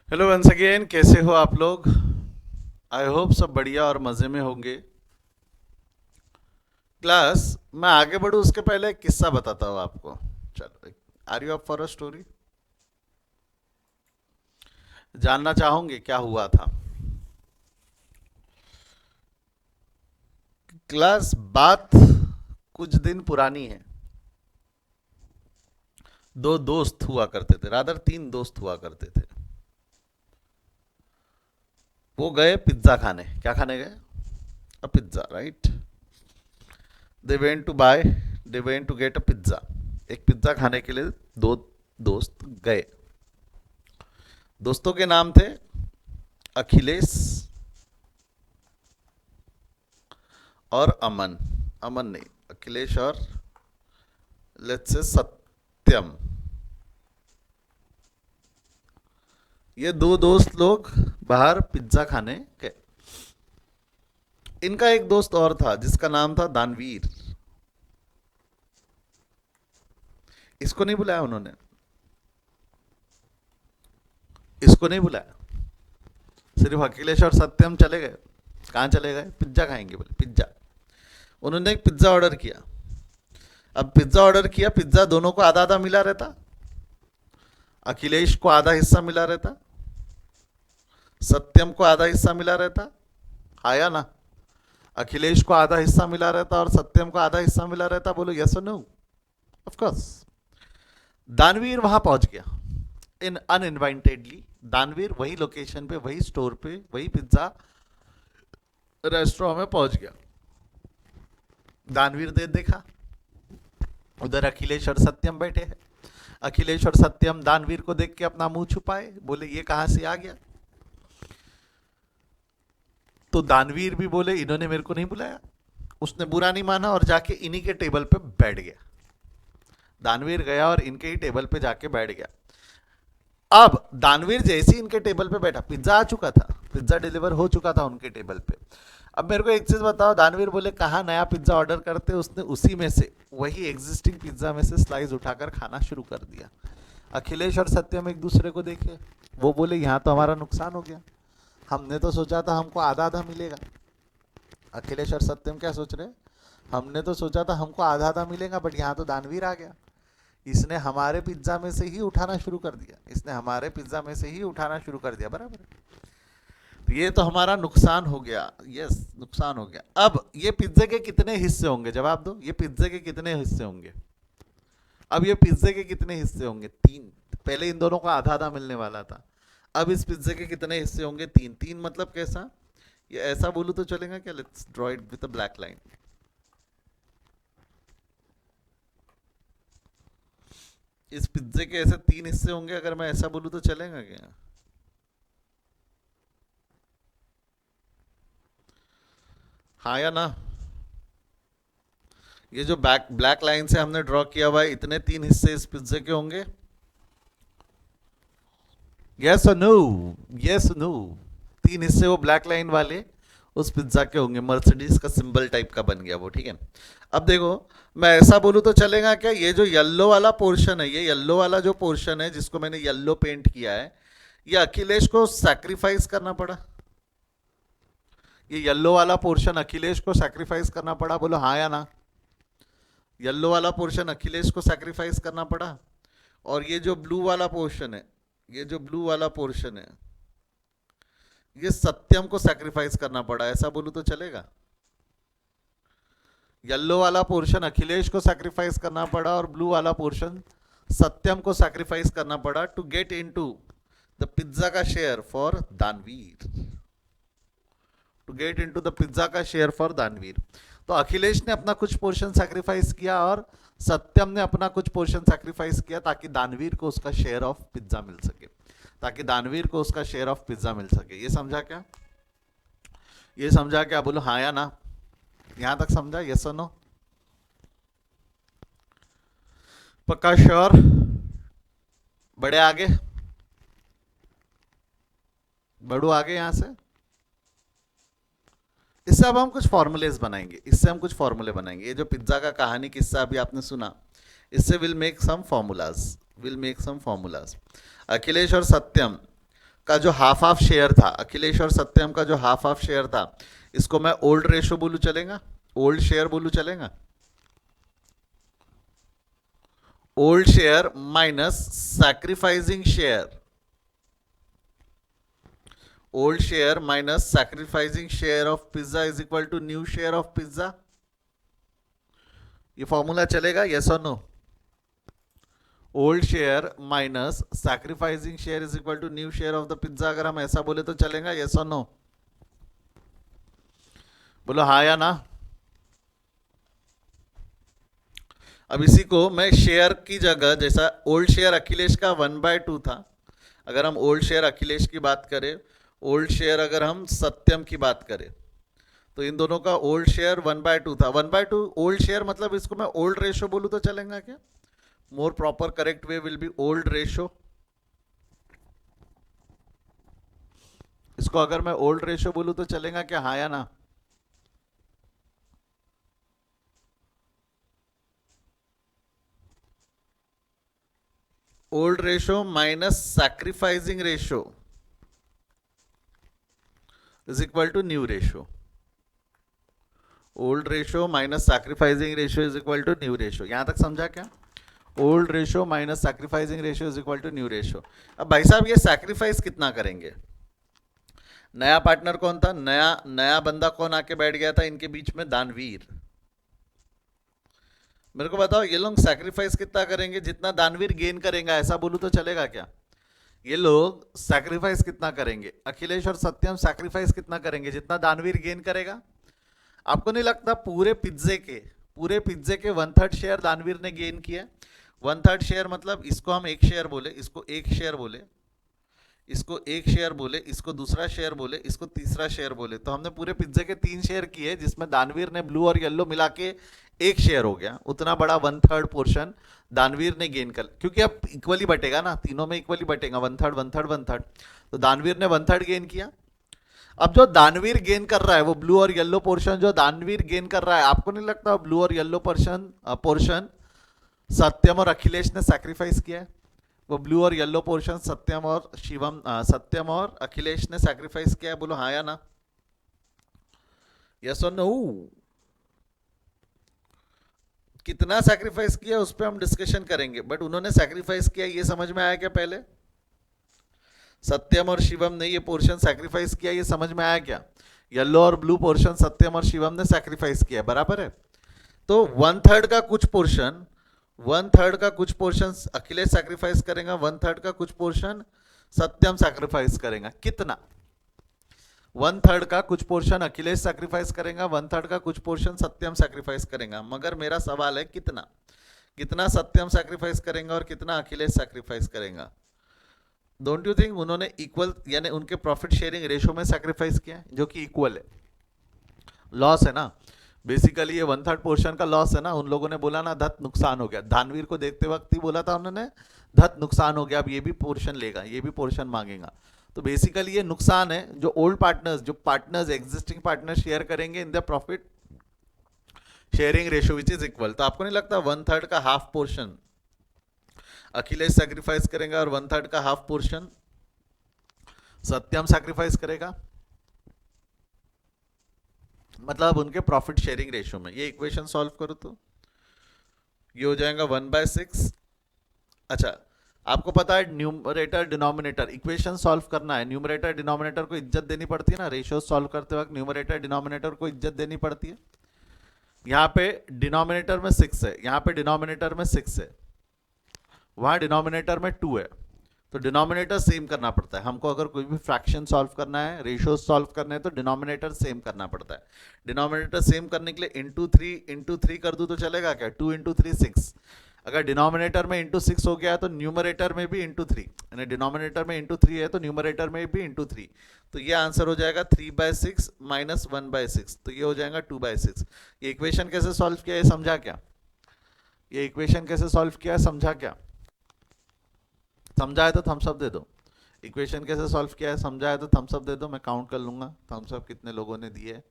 Hello once again, कैसे हो आप लोग? आई होप सब बढ़िया और मज़े में होंगे। क्लास, मैं आगे बढ़ूँ उसके पहले एक किस्सा बताता हूँ आपको। चलो, are you up for a story? जानना चाहोगे क्या हुआ था? क्लास, बात कुछ दिन पुरानी है। दो दोस्त हुआ करते थे, रादर तीन दोस्त हुआ करते थे। वो गए पिज्ज़ा खाने। क्या खाने गए? A pizza, right. They went to buy they went to get a pizza. एक पिज्ज़ा खाने के लिए दो दोस्त गए। दोस्तों के नाम थे अखिलेश और अमन। अमन नहीं, अखिलेश और लेट्स से सत्यम। ये दो दोस्त लोग बाहर पिज्जा खाने गए। इनका एक दोस्त और था जिसका नाम था दानवीर। इसको नहीं बुलाया उन्होंने। इसको नहीं बुलाया। सिर्फ अखिलेश और सत्यम चले गए। कहाँ चले गए? पिज्जा खाएंगे बोले, पिज्जा। उन्होंने एक पिज्जा ऑर्डर किया। अब पिज्जा ऑर्डर किया, पिज्जा दोनों को आधा आधा मिला रहता। अखिलेश को आधा हिस्सा मिला रहता, सत्यम को आधा हिस्सा मिला रहता। आया ना? अखिलेश को आधा हिस्सा मिला रहता और सत्यम को आधा हिस्सा मिला रहता। बोलो यस और नो? Of course. दानवीर वहां पहुंच गया इन अनइनवाइटेडली। दानवीर वही लोकेशन पे, वही स्टोर पे, वही पिज्जा रेस्टोरेंट में पहुंच गया। दानवीर ने देखा उधर अखिलेश और सत्यम बैठे हैं। अखिलेश और सत्यम दानवीर को देख के अपना मुंह छुपाए, बोले ये कहां से आ गया? तो दानवीर भी बोले इन्होंने मेरे को नहीं बुलाया। उसने बुरा नहीं माना और जाके इन्हीं के टेबल पे बैठ गया। दानवीर गया और इनके ही टेबल पे जाके बैठ गया। अब दानवीर जैसे ही इनके टेबल पे बैठा, पिज्जा आ चुका था, पिज्जा डिलीवर हो चुका था उनके टेबल पे। अब मेरे को एक चीज बताओ, दानवीर बोले कहाँ नया पिज्जा ऑर्डर करते? उसने उसी में से, वही एग्जिस्टिंग पिज्जा में से स्लाइस उठाकर खाना शुरू कर दिया। अखिलेश और सत्यम एक दूसरे को देखे। वो बोले यहाँ तो हमारा नुकसान हो गया। हमने तो सोचा था हमको आधा आधा मिलेगा। अखिलेश और सत्यम क्या सोच रहे? हमने तो सोचा था हमको आधा आधा मिलेगा, बट यहाँ तो दानवीर आ गया। इसने हमारे पिज्जा में से ही उठाना शुरू कर दिया। इसने हमारे पिज्जा में से ही उठाना शुरू कर दिया, बराबर है? तो ये तो हमारा नुकसान हो गया। यस, नुकसान हो गया। अब ये पिज्जे के कितने हिस्से होंगे? जवाब दो, ये पिज्जे के कितने हिस्से होंगे? अब ये पिज्जे के कितने हिस्से होंगे? तीन। पहले इन दोनों को आधा आधा मिलने वाला था। अब इस पिज्जे के कितने हिस्से होंगे? तीन। तीन मतलब कैसा? ये ऐसा बोलूं तो चलेगा क्या? Let's draw it with a black line. इस पिज्जे के ऐसे तीन हिस्से होंगे, अगर मैं ऐसा बोलूं तो चलेगा क्या? हाँ या ना? ये जो बैक ब्लैक लाइन से हमने ड्रॉ किया हुआ है, इतने तीन हिस्से इस पिज्जे के होंगे। यस और नो? Yes no? तीन हिस्से वो ब्लैक लाइन वाले उस पिज्जा के होंगे। मर्सिडीज का सिंबल टाइप का बन गया वो, ठीक है। अब देखो, मैं ऐसा बोलूं तो चलेगा क्या? ये जो येलो वाला पोर्शन है, ये येलो वाला जो पोर्शन है जिसको मैंने येलो पेंट किया है, ये अखिलेश को सैक्रिफाइस करना पड़ा। ये येलो वाला पोर्शन अखिलेश को सैक्रिफाइस करना पड़ा। बोलो हाँ या ना? येलो वाला पोर्शन अखिलेश को सैक्रिफाइस करना पड़ा। और ये जो ब्लू वाला पोर्शन है, ये जो ब्लू वाला पोर्शन है, ये सत्यम को सैक्रिफाइस करना पड़ा। ऐसा बोलूं तो चलेगा? येलो वाला पोर्शन अखिलेश को सैक्रिफाइस करना पड़ा और ब्लू वाला पोर्शन सत्यम को सैक्रिफाइस करना पड़ा to get into the pizza का share for Danveer. To get into the pizza का शेयर फॉर दानवीर। तो अखिलेश ने अपना कुछ पोर्शन सैक्रिफाइस किया और सत्यम ने अपना कुछ पोर्शन सैक्रिफाइस किया ताकि दानवीर को उसका शेयर ऑफ पिज्जा मिल सके। ताकि दानवीर को उसका शेयर ऑफ पिज्जा मिल सके। ये समझा क्या? ये समझा क्या? बोलो हाँ या ना? यहां तक समझा? यस और नो? पक्का श्योर? बड़े आगे? बढ़ू आगे यहां से। इससे अब हम कुछ फॉर्मूलेज बनाएंगे। इससे हम कुछ फॉर्मूले बनाएंगे। ये जो पिज्जा का कहानी किस्सा अभी आपने सुना, इससे will make some formulas. Will make some formulas. Akhilesh और सत्यम का जो हाफ हाफ शेयर था, अखिलेश और सत्यम का जो हाफ हाफ शेयर था, इसको मैं ओल्ड रेशो बोलूं, चलेगा? ओल्ड शेयर बोलूं, चलेगा? Old share minus sacrificing share, old share minus sacrificing share of pizza is equal to new share of pizza. ये फॉर्मूला चलेगा, यस और no? Old share minus sacrificing share is equal to new share of the pizza, अगर हम ऐसा बोले तो चलेगा, yes और नो? बोलो हाँ या ना। अब इसी को मैं शेयर की जगह, जैसा ओल्ड शेयर अखिलेश का 1/2 था, अगर हम ओल्ड शेयर अखिलेश की बात करें, ओल्ड शेयर अगर हम सत्यम की बात करें, तो इन दोनों का ओल्ड शेयर 1/2 था। 1/2 ओल्ड शेयर मतलब इसको मैं ओल्ड रेशो बोलूं तो चलेगा क्या? More proper correct way will be old ratio. इसको अगर मैं ओल्ड रेशो बोलूं तो चलेगा क्या, हाँ या ना? Old ratio minus sacrificing ratio is equal to new ratio. Old ratio minus sacrificing ratio is equal to new ratio. यहां तक समझा क्या? Old ratio minus sacrificing ratio is equal to new ratio. अब भाई साहब ये सैक्रिफाइस कितना करेंगे? नया पार्टनर कौन था? नया नया बंदा कौन आके बैठ गया था इनके बीच में? दानवीर। मेरे को बताओ, ये लोग सैक्रिफाइस कितना करेंगे? जितना दानवीर गेन करेगा, ऐसा बोलूं तो चलेगा क्या? ये लोग सैक्रिफाइस कितना करेंगे? अखिलेश और सत्यम सैक्रिफाइस कितना करेंगे? जितना दानवीर गेन करेगा। आपको नहीं लगता पूरे पिज्जे के 1/3 शेयर दानवीर ने गेन किया? 1/3 शेयर मतलब इसको हम एक शेयर बोले, इसको एक शेयर बोले, इसको एक शेयर बोले, इसको दूसरा शेयर बोले, इसको तीसरा शेयर बोले, तो हमने पूरे पिज्जे के 3 शेयर किए, जिसमें दानवीर ने ब्लू और येलो मिला के एक शेयर हो गया। उतना बड़ा 1/3 पोर्शन दानवीर ने गेन कर, क्योंकि अब इक्वली बटेगा ना, तीनों में इक्वली बटेगा, 1/3 1/3 1/3, तो दानवीर ने 1/3 गेन किया। अब जो दानवीर गेन कर रहा है, वो ब्लू और येलो पोर्शन जो दानवीर गेन कर रहा है, आपको नहीं लगता ब्लू और येलो पोर्शन सत्यम और अखिलेश ने सैक्रिफाइस किया है? वो ब्लू और येलो पोर्शन सत्यम और अखिलेश ने सैक्रिफाइस किया है, बोलो हाँ या ना? यस और नो? कितना सैक्रिफाइस किया उस पर हम डिस्कशन करेंगे, बट उन्होंने सैक्रिफाइस किया, ये समझ में आया क्या? पहले सत्यम और शिवम ने ये पोर्शन सैक्रिफाइस किया, ये समझ में आया क्या? येलो और ब्लू पोर्शन सत्यम और शिवम ने सैक्रिफाइस किया, बराबर है? तो 1/3 का कुछ पोर्शन, 1/3 का कुछ पोर्शन अखिलेश सैक्रिफाइस करेगा, 1/3 का कुछ पोर्शन सत्यम सैक्रिफाइस करेगा। कितना? 1/3 का कुछ पोर्शन अखिलेश सैक्रिफाइस करेगा, 1/3 का कुछ पोर्शन सत्यम सैक्रिफाइस करेगा। मगर मेरा सवाल है कितना? कितना सत्यम सैक्रिफाइस करेगा और कितना अखिलेश सैक्रिफाइस करेगा? डोंट यू थिंक उन्होंने इक्वल, यानी उनके प्रॉफिट शेयरिंग रेशो में सैक्रिफाइस किया, जो कि इक्वल है? लॉस है ना बेसिकली, ये 1/3 पोर्शन का लॉस है ना। उन लोगों ने बोला ना धत नुकसान हो गया, दानवीर को देखते वक्त ही बोला था उन्होंने धत नुकसान हो गया, अब ये भी पोर्शन लेगा, ये भी पोर्शन मांगेगा। तो बेसिकली ये नुकसान है जो ओल्ड पार्टनर्स, जो पार्टनर्स एग्जिस्टिंग पार्टनर शेयर करेंगे इन the profit sharing ratio which is equal. तो आपको नहीं लगता 1/3 का हाफ पोर्शन अखिलेश सैक्रिफाइस करेगा और 1/3 का हाफ पोर्शन सत्यम सैक्रिफाइस करेगा? मतलब उनके प्रॉफिट शेयरिंग रेशो में। ये इक्वेशन सॉल्व करो तो ये हो जाएगा 1/6। अच्छा, आपको पता है न्यूमरेटर डिनोमिनेटर इक्वेशन सॉल्व करना है, न्यूमरेटर डिनोमिनेटर को इज्जत देनी पड़ती है ना, रेशियो सॉल्व करते वक्त न्यूमरेटर डिनोमिनेटर को इज्जत देनी पड़ती है। यहाँ पे डिनोमिनेटर में 6 है, यहाँ पे डिनोमिनेटर में 6 है, वहाँ डिनोमिनेटर में 2 है, तो डिनोमिनेटर सेम करना पड़ता है हमको। अगर कोई भी फ्रैक्शन सॉल्व करना है, रेशियो सॉल्व करना है, तो डिनोमिनेटर सेम करना पड़ता है। डिनोमिनेटर सेम करने के लिए इंटू थ्री कर दूँ तो चलेगा क्या? 2 × 3 6। अगर डिनोमिनेटर में इंटू 6 हो गया है तो न्यूमरेटर में भी इंटू 3, यानी डिनोमिनेटर में इंटू 3 है तो न्यूमरेटर में भी इंटू 3, तो ये आंसर हो जाएगा 3/6 माइनस 1/6, तो ये हो जाएगा 2/6। ये इक्वेशन कैसे सॉल्व किया है समझा क्या? ये इक्वेशन कैसे सॉल्व किया है समझा क्या? समझा है तो थम्स अप दे दो। इक्वेशन कैसे सॉल्व किया है समझा है तो थम्स अप दे दो, मैं काउंट कर लूंगा थम्स अप कितने लोगों ने दिए।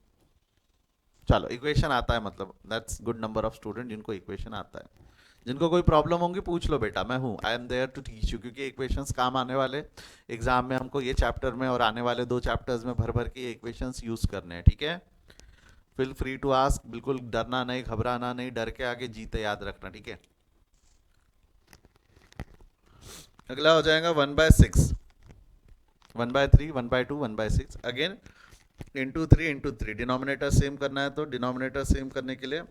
चलो इक्वेशन आता है, मतलब that's good number of student जिनको इक्वेशन आता है। जिनको कोई प्रॉब्लम होंगी पूछ लो बेटा, मैं हूँ, I am there to teach you, क्योंकि इक्वेशंस काम आने वाले एग्जाम में, हमको ये चैप्टर में और आने वाले 2 चैप्टर्स में भर भर के इक्वेशंस यूज करने हैं, ठीक है। फील फ्री टू आस्क, बिल्कुल डरना नहीं, घबराना नहीं, डर के आगे जीते याद रखना, ठीक है। अगला हो जाएगा 1/6, 1/3, 1/2, 1/6, अगेन इंटू 3, डिनोमिनेटर सेम करना है, तो डिनोमिनेटर सेम करने के लिए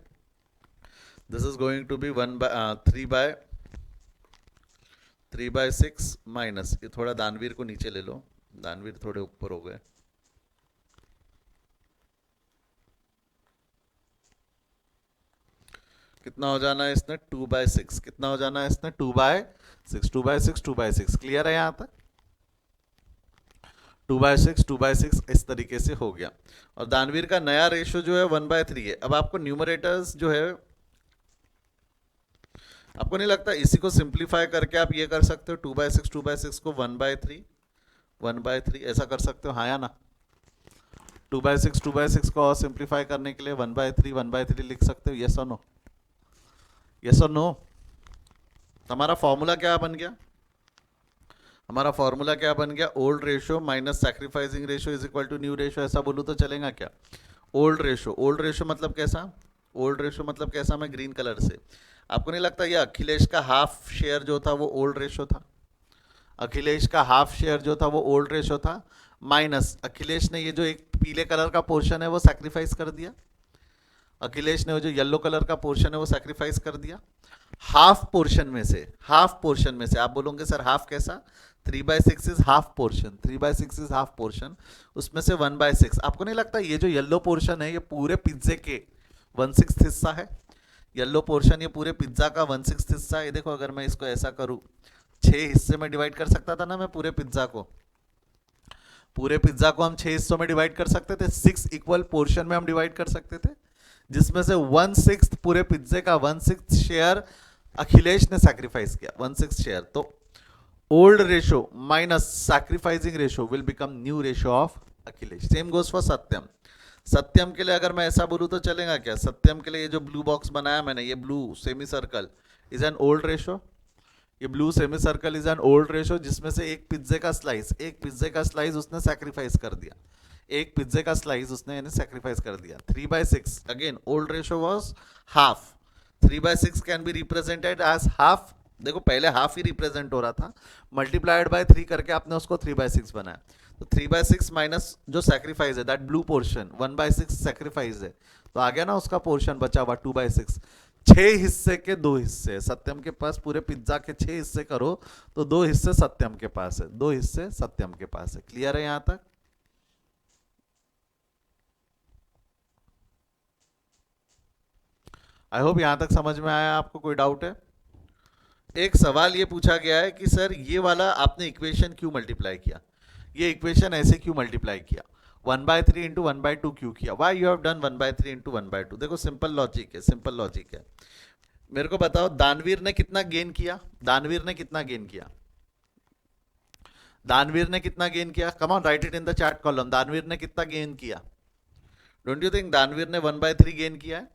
this is going to be 3/6 minus, ये थोड़ा दानवीर को नीचे ले लो, दानवीर थोड़े ऊपर हो गए, कितना हो जाना है इसने 2/6, कितना हो जाना है इसने 2/6, 2/6, 2/6, क्लियर है यहां तक। 2/6, 2/6 इस तरीके से हो गया। और दानवीर का नया रेशो जो है 1/3 है। अब आपको न्यूमरेटर्स जो है, आपको नहीं लगता इसी को सिंप्लीफाई करके आप ये कर सकते हो, 2/6, 2/6 को 1/3, 1/3 ऐसा कर सकते हो, हाँ या ना। 2/6, 2/6 को और सिंप्लीफाई करने के लिए 1/3, 1/3 लिख सकते हो, यस और नो, यस और नो। हमारा फॉर्मूला क्या बन गया, हमारा फॉर्मूला क्या बन गया, old ratio minus sacrificing ratio is equal to new ratio, ऐसा बोलूँ तो चलेगा क्या। ओल्ड रेशो, ओल्ड रेशो मतलब कैसा, ओल्ड रेशो मतलब कैसा, मैं ग्रीन कलर से, आपको नहीं लगता ये अखिलेश का हाफ शेयर जो था वो ओल्ड रेशो था, अखिलेश का हाफ शेयर जो था वो ओल्ड रेशो था, माइनस अखिलेश ने ये जो एक पीले कलर का पोर्शन है वो सैक्रिफाइस कर दिया, अखिलेश ने वो जो येलो कलर का पोर्शन है वो सैक्रिफाइस कर दिया, हाफ पोर्शन में से, हाफ पोर्शन में से आप बोलोगे सर हाफ कैसा, 3/6 is half portion, 3/6 is half portion, उसमें से 1/6, आपको नहीं लगता ये जो येलो पोर्शन है ये पूरे पिज्जे के 1/6 हिस्सा है, येलो पोर्शन ये पूरे पिज्जा का 1/6 हिस्सा है। ये देखो अगर मैं इसको ऐसा करूं, 6 हिस्से में डिवाइड कर सकता था ना मैं पूरे पिज्जा को, पूरे पिज्जा को हम 6 हिस्सों में डिवाइड कर सकते थे, 6 इक्वल पोर्शन में हम डिवाइड कर सकते थे, जिसमें से 1/6 पूरे पिज्जे का 1/6 शेयर अखिलेश ने सैक्रिफाइस किया, 1/6 शेयर। तो old ratio minus sacrificing ratio will become new ratio of Akhilesh. Same goes for Satyam, Satyam के लिए अगर मैं ऐसा बोलूं तो चलेगा क्या, सत्यम के लिए ये जो ब्लू बॉक्स बनाया मैंने, ये blue semicircle is an old ratio, ये blue semicircle is an old ratio, जिसमें से एक पिज्जे का स्लाइस, एक पिज्जे का स्लाइस उसने सैक्रिफाइस कर दिया, एक पिज्जे का स्लाइस उसने यानी सैक्रिफाइस कर दिया। 3/6 again old ratio was half, 3/6 can be represented as half, देखो पहले हाफ ही रिप्रेजेंट हो रहा था, मल्टीप्लाइड बाय 3 करके आपने उसको 3/6 बनाया, तो 3/6 माइनस जो सैक्रिफाइस है दैट ब्लू पोर्शन 1/6 सैक्रिफाइस है, तो आ गया ना उसका पोर्शन बचा हुआ 2/6। 6 हिस्से के 2 हिस्से सत्यम के पास, पूरे पिज्जा के 6 हिस्से करो तो 2 हिस्से सत्यम के पास है, 2 हिस्से सत्यम के पास है, क्लियर है यहां तक। आई होप यहां तक समझ में आया, आपको कोई डाउट है। एक सवाल ये पूछा गया है कि सर ये वाला आपने इक्वेशन क्यों मल्टीप्लाई किया, ये इक्वेशन ऐसे क्यों मल्टीप्लाई किया, 1/3 इंटू 1/2 क्यों किया, why you have done 1/3 into 1/2। देखो सिंपल लॉजिक है, सिंपल लॉजिक है। मेरे को बताओ दानवीर ने कितना गेन किया, दानवीर ने कितना गेन किया, दानवीर ने कितना गेन किया, come on right it in the chat column, दानवीर ने कितना गेन किया, डोंट यू थिंक दानवीर ने 1/3 गेन किया है,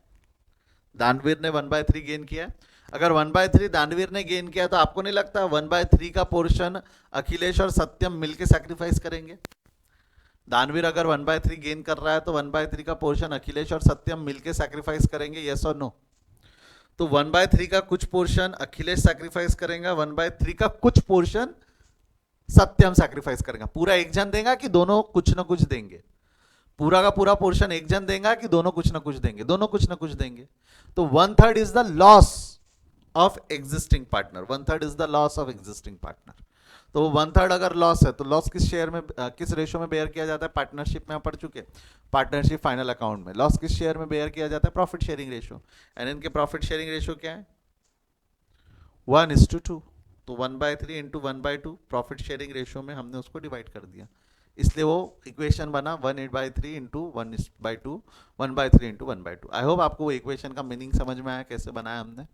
दानवीर ने 1/3 गेन किया है। अगर 1/3 दानवीर ने गेन किया तो आपको नहीं लगता 1/3 का पोर्शन अखिलेश और सत्यम मिलके सैक्रिफाइस करेंगे, दानवीर अगर 1/3 गेन कर रहा है तो 1/3 का पोर्शन अखिलेश और सत्यम मिलके सैक्रिफाइस करेंगे, यस और नो। तो 1/3 का कुछ पोर्शन अखिलेश सैक्रिफाइस करेगा, 1/3 का कुछ पोर्शन सत्यम सैक्रिफाइस करेगा, पूरा एक जन देगा कि दोनों कुछ ना कुछ देंगे, पूरा का पूरा पोर्शन एक जन देगा कि दोनों कुछ ना कुछ देंगे, दोनों कुछ ना कुछ देंगे। तो 1/3 is the loss of existing partner, 1/3 is the loss of existing partner. तो 1/3 अगर लॉस है तो लॉस किस शेयर में किस रेशो में बेयर किया जाता है, पार्टनरशिप में पढ़ चुके, पार्टनरशिप फाइनल अकाउंट में लॉस किस शेयर में बेयर किया जाता है, प्रॉफिट शेयरिंग रेशो, एंड इनके प्रॉफिट शेयरिंग रेशो क्या है 1:2। तो 1/3 इंटू 1/2 प्रॉफिट शेयरिंग रेशियो में हमने उसको डिवाइड कर दिया, इसलिए वो इक्वेशन बना 1/3 इंटू 1/2, 1/3 इंटू 1/2। आई होप आपको वो इक्वेशन का मीनिंग समझ में आया कैसे बनाया हमने।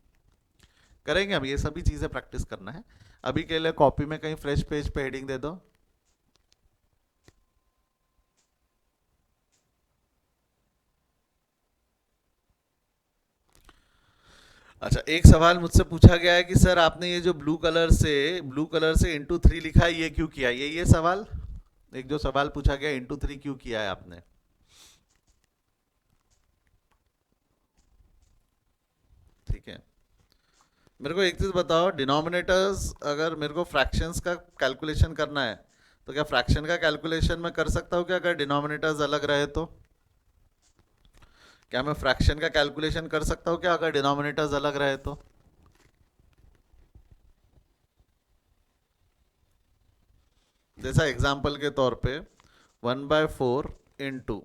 करेंगे हम ये सभी चीज़ें प्रैक्टिस करना है। अभी के लिए कॉपी में कहीं फ्रेश पेज पे हेडिंग दे दो, अच्छा, एक सवाल मुझसे पूछा गया है कि सर आपने ये जो ब्लू कलर से इंटू थ्री लिखा है, ये क्यों किया? ये सवाल, एक जो सवाल पूछा गया इंटू थ्री क्यों किया है आपने? ठीक है, मेरे को एक चीज बताओ, डिनोमिनेटर्स अगर मेरे को फ्रैक्शंस का कैलकुलेशन करना है तो क्या फ्रैक्शन का कैलकुलेशन मैं कर सकता हूँ क्या अगर डिनोमिनेटर्स अलग रहे तो? क्या मैं फ्रैक्शन का कैलकुलेशन कर सकता हूँ क्या अगर डिनोमिनेटर्स अलग रहे तो? जैसा एग्जाम्पल के तौर पे 1/4 इंटू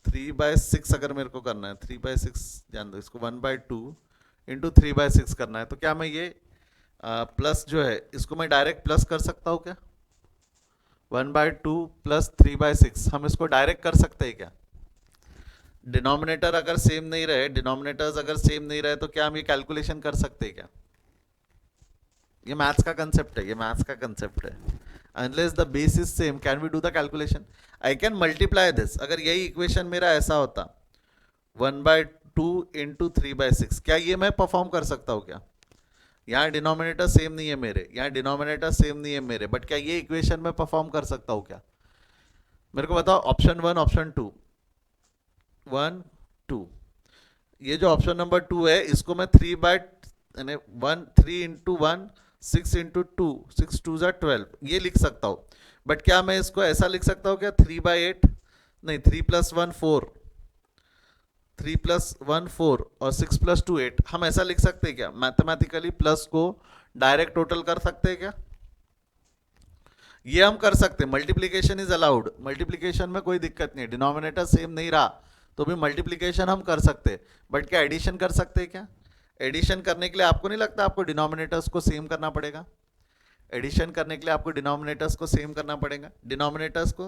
3/6 अगर मेरे को करना है, 3/6 जान दो इसको, 1/2 इंटू 3/6 करना है, तो क्या मैं ये प्लस जो है इसको मैं डायरेक्ट प्लस कर सकता हूँ क्या? 1/2 प्लस 3/6 हम इसको डायरेक्ट कर सकते हैं क्या? डिनोमिनेटर अगर सेम नहीं रहे, डिनोमिनेटर्स अगर सेम नहीं रहे तो क्या हम ये कैलकुलेशन कर सकते हैं क्या? ये मैथ्स का कंसेप्ट है, ये मैथ्स का कंसेप्ट है। Unless the base is same can we do the calculation? I can multiply this. अगर यही इक्वेशन मेरा ऐसा होता 1/2 इंटू 3/6, क्या ये मैं परफॉर्म कर सकता हूँ क्या? यहाँ डिनोमिनेटर सेम नहीं है मेरे, यहाँ डिनोमिनेटर सेम नहीं है मेरे, बट क्या ये इक्वेशन में परफॉर्म कर सकता हूँ क्या? मेरे को बताओ, ऑप्शन वन, ऑप्शन टू, 1 2, ये जो ऑप्शन नंबर 2 है इसको मैं 3/1 3 इंटू 1 6 इंटू 2 6 2 ज़ा 12 ये लिख सकता हूँ। बट क्या मैं इसको ऐसा लिख सकता हूँ क्या 3/8? नहीं, 3+1 4, 3+1 4 और 6+2 8, हम ऐसा लिख सकते हैं क्या मैथमेटिकली? प्लस को डायरेक्ट टोटल कर सकते हैं क्या? ये हम कर सकते हैं। मल्टीप्लीकेशन इज अलाउड, मल्टीप्लीकेशन में कोई दिक्कत नहीं है, डिनोमिनेटर सेम नहीं रहा तो भी मल्टीप्लीकेशन हम कर सकते हैं। बट क्या एडिशन कर सकते हैं क्या? एडिशन करने के लिए आपको नहीं लगता आपको डिनोमिनेटर्स को सेम करना पड़ेगा? एडिशन करने के लिए आपको डिनोमिनेटर्स को सेम करना पड़ेगा, डिनोमिनेटर्स को।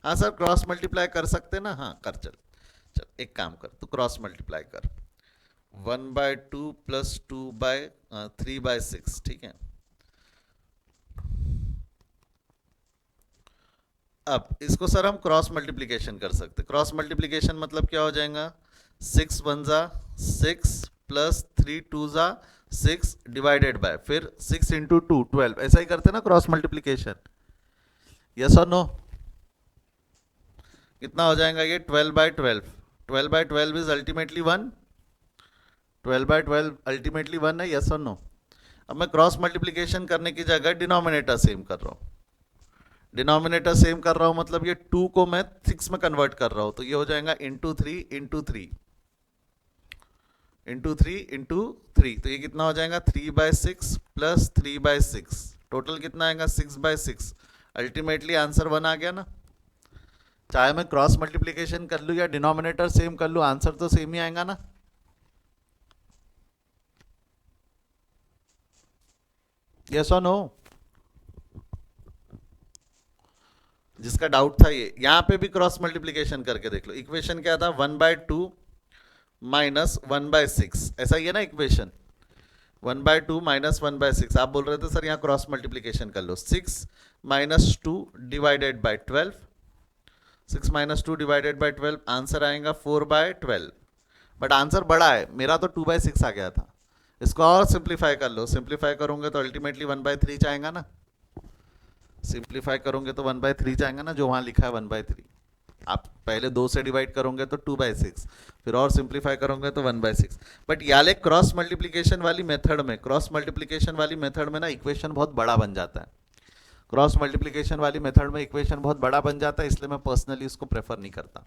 हाँ सर, क्रॉस मल्टीप्लाई कर सकते हैं ना? हाँ कर, चल चल एक काम कर, तू क्रॉस मल्टीप्लाई कर, 1/2 प्लस 2/3/6, ठीक है। अब इसको सर हम क्रॉस मल्टीप्लिकेशन कर सकते। क्रॉस मल्टीप्लिकेशन मतलब क्या हो जाएगा? 6 1 ज़ा 6 प्लस 3 2 ज़ा 6 डिवाइडेड बाय, फिर 6 इंटू 2 12, ऐसा ही करते ना क्रॉस मल्टीप्लिकेशन? यस और नो? कितना हो जाएगा ये? 12/12, 12/12 इज अल्टीमेटली 1, 12/12 अल्टीमेटली 1 है, यस और नो? अब मैं क्रॉस मल्टीप्लिकेशन करने की जगह डिनोमिनेटर सेम कर रहा हूँ। डिनोमिनेटर सेम कर रहा हूं मतलब ये 2 को मैं 6 में कन्वर्ट कर रहा हूं, तो ये हो जाएगा इंटू थ्री, तो ये कितना हो जाएगा? 3/6 प्लस 3/6, टोटल कितना आएगा? 6/6। अल्टीमेटली आंसर 1 आ गया ना? चाहे मैं क्रॉस मल्टीप्लीकेशन कर लूँ या डिनोमिनेटर सेम कर लूँ, आंसर तो सेम ही आएगा ना? यस और नो? जिसका डाउट था ये, यहां पे भी क्रॉस मल्टीप्लीकेशन करके देख लो। इक्वेशन क्या था? 1/2 माइनस 1/6, ऐसा ही है ना इक्वेशन? 1/2 माइनस 1/6, आप बोल रहे थे सर यहाँ क्रॉस मल्टीप्लीकेशन कर लो। 6 - 2 divided by 12, 6 - 2 divided by 12, answer आएगा 4/12। बट आंसर बड़ा है, मेरा तो 2/6 आ गया था। इसको और सिंप्लीफाई कर लो, सिंप्लीफाई करोगे तो अल्टीमेटली 1/3 आएगा ना? सिंप्लीफाई करोगे तो 1/3 आएगा ना, जो वहां लिखा है 1/3। आप पहले 2 से डिवाइड करोगे तो 2/6, फिर और सिंप्लीफाई करोगे तो 1/6। बट याले क्रॉस मल्टीप्लिकेशन वाली मेथड में, क्रॉस मल्टीप्लिकेशन वाली मेथड में ना इक्वेशन बहुत बड़ा बन जाता है। क्रॉस मल्टीप्लिकेशन वाली मेथड में इक्वेशन बहुत बड़ा बन जाता है, इसलिए मैं पर्सनली इसको प्रेफर नहीं करता।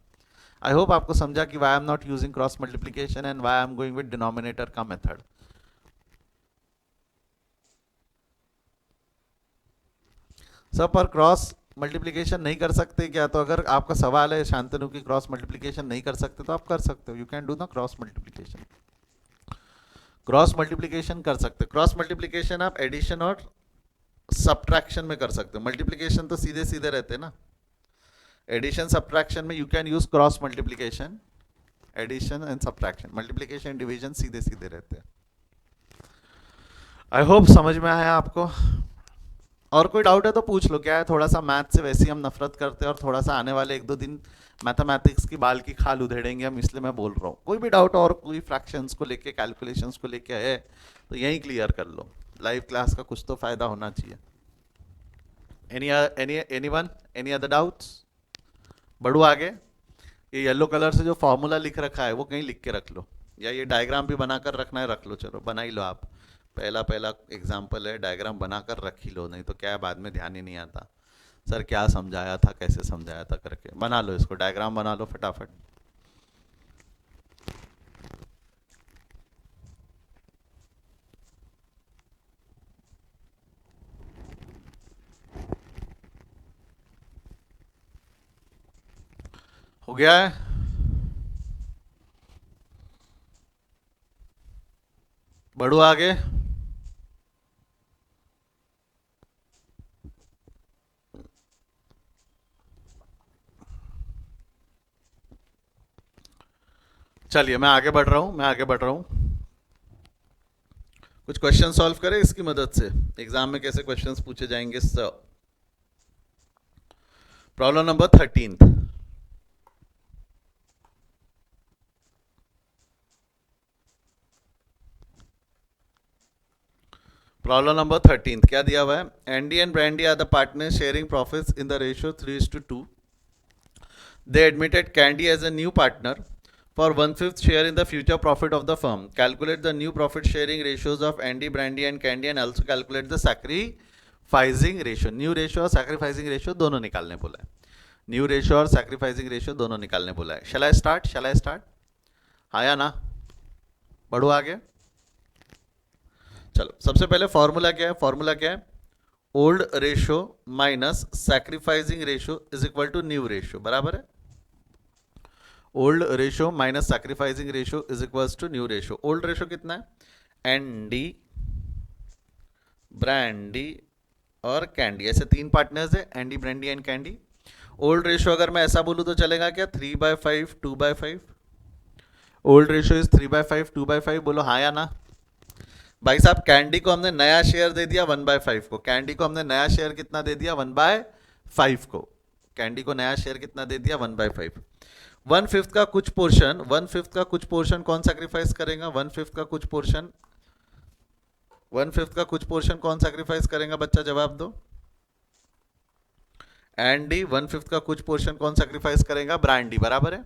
आई होप आपको समझा कि why I am not using cross multiplication and why I am going with denominator का मेथड। सब पर क्रॉस मल्टीप्लिकेशन नहीं कर सकते क्या? तो अगर आपका सवाल है शांतनु की क्रॉस मल्टीप्लिकेशन नहीं कर सकते, तो आप कर सकते हो, यू कैन डू ना क्रॉस मल्टीप्लिकेशन। क्रॉस मल्टीप्लिकेशन कर सकते। क्रॉस मल्टीप्लिकेशन आप एडिशन और सब्ट्रैक्शन में कर सकते हो, मल्टीप्लिकेशन तो सीधे सीधे रहते हैं ना। एडिशन सब्ट्रैक्शन में you can use cross multiplication, addition and subtraction, multiplication division सीधे सीधे रहते हैं। आई होप समझ में आया आपको। और कोई डाउट है तो पूछ लो। क्या है, थोड़ा सा मैथ से वैसे ही हम नफरत करते हैं और थोड़ा सा आने वाले 1-2 दिन मैथमेटिक्स की बाल की खाल उधेड़ेंगे हम, इसलिए मैं बोल रहा हूँ। कोई भी डाउट और कोई फ्रैक्शंस को लेके, कैलकुलेशंस को लेके है तो यहीं क्लियर कर लो। लाइव क्लास का कुछ तो फायदा होना चाहिए। Anyone, any other doubts? बढ़ू आगे। ये येलो कलर से जो फॉर्मूला लिख रखा है वो कहीं लिख के रख लो, या ये डायग्राम भी बनाकर रखना है रख लो, चलो बना ही लो आप। पहला पहला एग्जाम्पल है, डायग्राम बनाकर रख ही लो, नहीं तो क्या है बाद में ध्यान ही नहीं आता सर क्या समझाया था, कैसे समझाया था करके। बना लो इसको, डायग्राम बना लो फटाफट। हो गया है? बढ़ू आगे। चलिए मैं आगे बढ़ रहा हूं, मैं आगे बढ़ रहा हूं। कुछ क्वेश्चन सॉल्व करें इसकी मदद से, एग्जाम में कैसे क्वेश्चंस पूछे जाएंगे sir. Problem number 13। Problem number 13 क्या दिया हुआ है? Andy and Brandy are the partner sharing profits in the ratio 3:2. They admitted Candy as a new partner for 1/5 share in the future profit of the firm. Calculate the new profit sharing ratios of Andy, Brandy and Candy and also calculate the sacrificing ratio. New ratio और sacrificing ratio दोनों निकालने बोला है। New ratio और sacrificing ratio दोनों निकालने बोला है। Shall I start? Shall I start? हाँ या ना? बढ़ो आगे। चलो सबसे पहले फॉर्मूला क्या है? फॉर्मूला क्या है? Old ratio minus sacrificing ratio is equal to new ratio, बराबर है। Old ratio minus sacrificing ratio is equals to new ratio. Old ratio कितना है? एंडी, ब्रांडी और कैंडी, ऐसे 3 पार्टनर्स है, Andy, brandy and candy. Old ratio अगर मैं ऐसा बोलूं तो चलेगा क्या? 3/5, 2/5। ओल्ड रेशियो इज 3/5, 2/5, बोलो हाँ या ना? भाई साहब कैंडी को हमने नया शेयर दे दिया 1/5 को। कैंडी को हमने नया शेयर कितना दे दिया? 1/5 को। कैंडी को नया शेयर कितना दे दिया? 1/5। 1/5 का कुछ पोर्शन, 1/5 का कुछ पोर्शन कौन सैक्रिफाइस करेगा? 1/5 का कुछ पोर्शन, 1/5 का कुछ पोर्शन कौन सैक्रिफाइस करेगा? बच्चा जवाब दो। एंडी। 1/5 का कुछ पोर्शन कौन सैक्रिफाइस करेगा? ब्रांडी, बराबर है।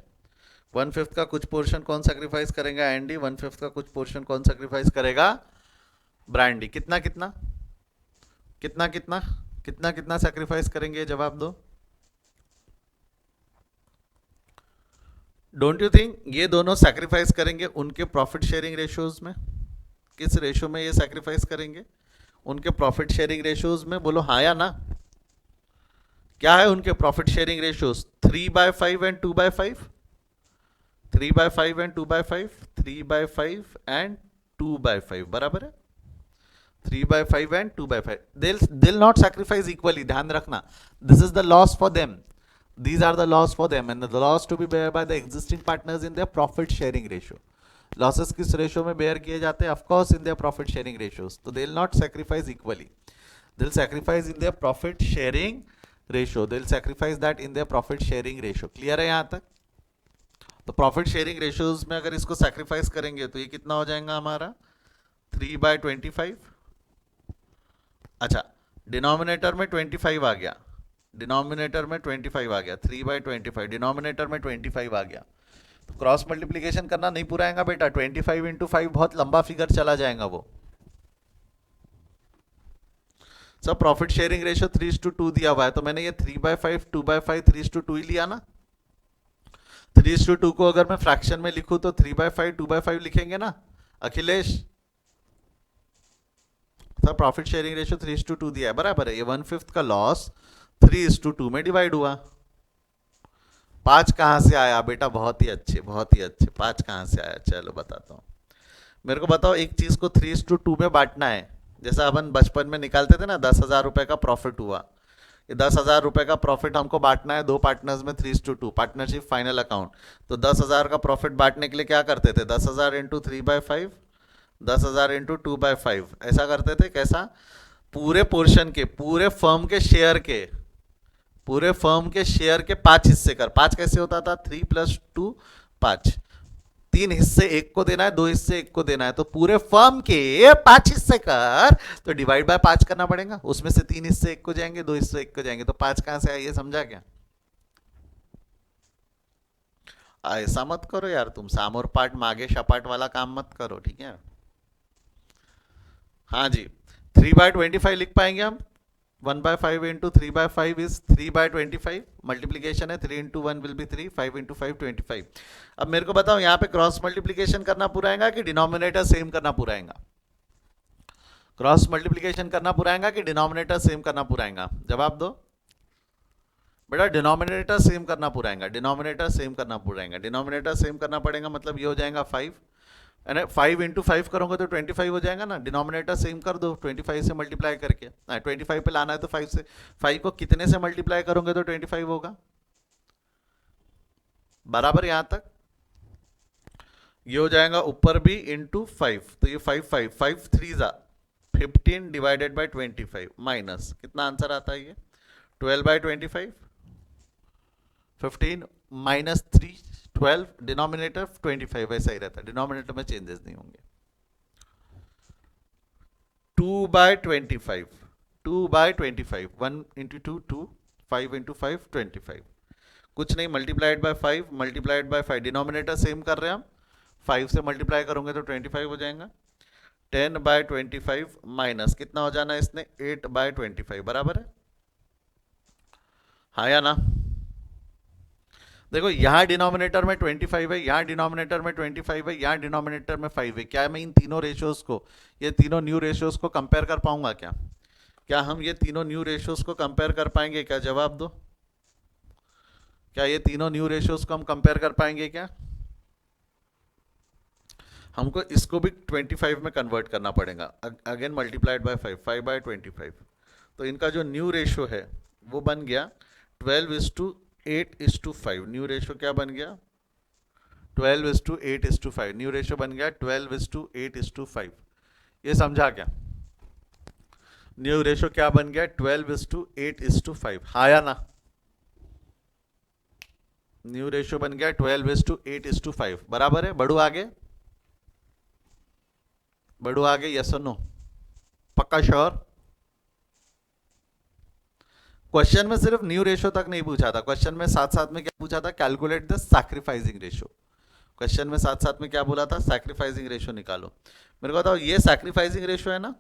1/5 का कुछ पोर्शन कौन सैक्रिफाइस करेगा? एंडी। 1/5 का कुछ पोर्शन कौन सैक्रिफाइस करेगा? ब्रांडी। कितना कितना कितना कितना कितना कितना सैक्रिफाइस करेंगे? जवाब दो। डोंट यू थिंक ये दोनों सैक्रिफाइस करेंगे उनके प्रॉफिट शेयरिंग रेशियोज में? किस रेशियो में ये सैक्रिफाइस करेंगे? उनके प्रॉफिट शेयरिंग रेशियोज में, बोलो हाँ या ना? क्या है उनके profit sharing ratios? 3/5 and 2/5, 3/5 and 2/5, 3/5 and 2/5, बराबर है। 3/5 and 2/5, they'll not sacrifice equally, ध्यान रखना। This is the loss for them. These are the loss for them and the loss to be bear by the existing partners in their profit sharing ratio. Losses किस ratio में bear किए जाते हैं? Of course in their profit sharing ratios. तो they'll not sacrifice equally. They'll sacrifice in their profit sharing ratio. They'll sacrifice that in their profit sharing ratio. Clear है यहाँ तक? तो प्रॉफिट शेयरिंग रेशियोज में अगर इसको सैक्रिफाइस करेंगे तो ये कितना हो जाएगा हमारा? 3/25। अच्छा, डिनोमिनेटर में 25 आ गया, डिनोमिनेटर में 25 आ गया, 3/25, डिनोमिनेटर में 25 आ गया। तो क्रॉस मल्टीप्लिकेशन करना नहीं पूरा आएगा बेटा, 25 × 5 बहुत लंबा फिगर चला जाएगा वो। सब प्रॉफिट शेयरिंग रेशियो 3:2 दिया हुआ है, तो मैंने ये 3/5, 2/5, 3:2 ही लिया ना। 3:2 को अगर मैं फ्रैक्शन में लिखूं तो 3/5, 2/5 लिखेंगे ना अखिलेश? सब प्रॉफिट शेयरिंग रेशियो 3:2 दिया है, बराबर है। ये 1/5 का लॉस 3:2 में डिवाइड हुआ। 5 कहां से आया बेटा? बहुत ही अच्छे, बहुत ही अच्छे। 5 कहां से आया? चलो बताता हूं। मेरे को बताओ, एक चीज को 3:2 में बांटना है। जैसा अपन बचपन में निकालते थे ना, 10,000 रुपए का प्रॉफिट हुआ, ये 10,000 रुपए का प्रॉफिट हमको बांटना है 2 पार्टनर्स में 3:2, पार्टनरशिप फाइनल अकाउंट। तो 10,000 का प्रॉफिट बांटने के लिए क्या करते थे? 10,000 × 3/5, 10,000 × 2/5, ऐसा करते थे। कैसा? पूरे पोर्शन के, पूरे फर्म के शेयर के, पूरे फर्म के शेयर के 5 हिस्से कर। 5 कैसे होता था? 3 + 2 5। 3 हिस्से एक को देना है, 2 हिस्से एक को देना है, तो पूरे फर्म के 5 हिस्से कर, तो डिवाइड बाय 5 करना पड़ेगा। उसमें से 3 हिस्से एक को जाएंगे, 2 हिस्से एक को जाएंगे, तो 5 कहां से आया ये समझा क्या? ऐसा मत करो यार, तुम साम और पाठ मागे शपाट वाला काम मत करो, ठीक है? हाँ जी, 3/25 लिख पाएंगे हम। 1/5 इंटू 3/5 इज 3/25। मल्टीप्लीकेशन है, 3 इंटू 1 विल बी 3, 5 इंटू 5 25। अब मेरे को बताओ यहाँ पे क्रॉस मल्टीप्लीकेशन करना पूरा आएगा कि डिनोमिनेटर सेम करना पूरा आएगा? क्रॉस मल्टीप्लीकेशन करना पूरा आएगा कि डिनोमिनेटर सेम करना पूरा आएगा? जवाब दो बेटा। डिनोमिनेटर सेम करना पूरा आएगा, डिनोमिनेटर सेम करना पूरा आएगा। डिनोमिनेटर सेम करना पड़ेगा, मतलब ये हो जाएगा 5, है ना? 5 इंटू 5 करोगे तो 25 हो जाएगा ना। डिनोमिनेटर सेम कर दो 25 से मल्टीप्लाई करके, 25 पे लाना है तो 5 से। 5 को कितने से मल्टीप्लाई करोगे तो 25 होगा? बराबर यहां तक ये हो जाएगा, ऊपर भी इंटू 5, तो ये 5 3 15 डिवाइडेड बाई 25 माइनस कितना आंसर आता है ये? 12/25। 15 माइनस 3 12, डिनोमिनेटर 25 वैसा ही रहता है, डिनोमिनेटर में चेंजेस नहीं होंगे। 2/25, 2/25, 1 इंटू 2 2, 5 इंटू 5 25, कुछ नहीं, multiplied by 5, multiplied by 5, denominator same कर रहे हैं हम। 5 से मल्टीप्लाई करोगे तो 25 हो जाएगा। 10/25 माइनस कितना हो जाना है इसने? 8/25, बराबर है, हाँ या ना? देखो यहाँ डिनोमिनेटर में 25 है, यहाँ डिनोमिनेटर में 25 है, यहाँ डिनोमिनेटर में 5 है। क्या मैं इन तीनों रेशियोज को, ये तीनों न्यू रेशियोज को कंपेयर कर पाऊंगा क्या? क्या हम ये तीनों न्यू रेशियोज को कंपेयर कर पाएंगे क्या? जवाब दो। क्या ये तीनों न्यू रेशियोज को हम कंपेयर कर पाएंगे क्या? हमको इसको भी 25 में कन्वर्ट करना पड़ेगा, अगेन मल्टीप्लाइड बाय 5, 5/25। तो इनका जो न्यू रेशियो है वो बन गया 12:8:5। न्यू रेशियो क्या बन गया? 12:8:5। न्यू रेशियो बन गया 12:8:5। ये समझा क्या? न्यू रेशियो क्या बन गया? 12:8:5, हाँ या ना? न्यू रेशियो बन गया 12:8:5, बराबर है। बढ़ू आगे, बढ़ू आगे, यस और नो? पक्का श्योर? क्वेश्चन में सिर्फ न्यू रेशियो तक नहीं पूछा था, क्वेश्चन में साथ साथ में क्या पूछा था? Calculate the sacrificing ratio. Question में साथ साथ में क्या बोला था? सैक्रिफाइसिंग रेशियो निकालो। मेरे को बताओ, ये सैक्रिफाइसिंग रेशियो है ना?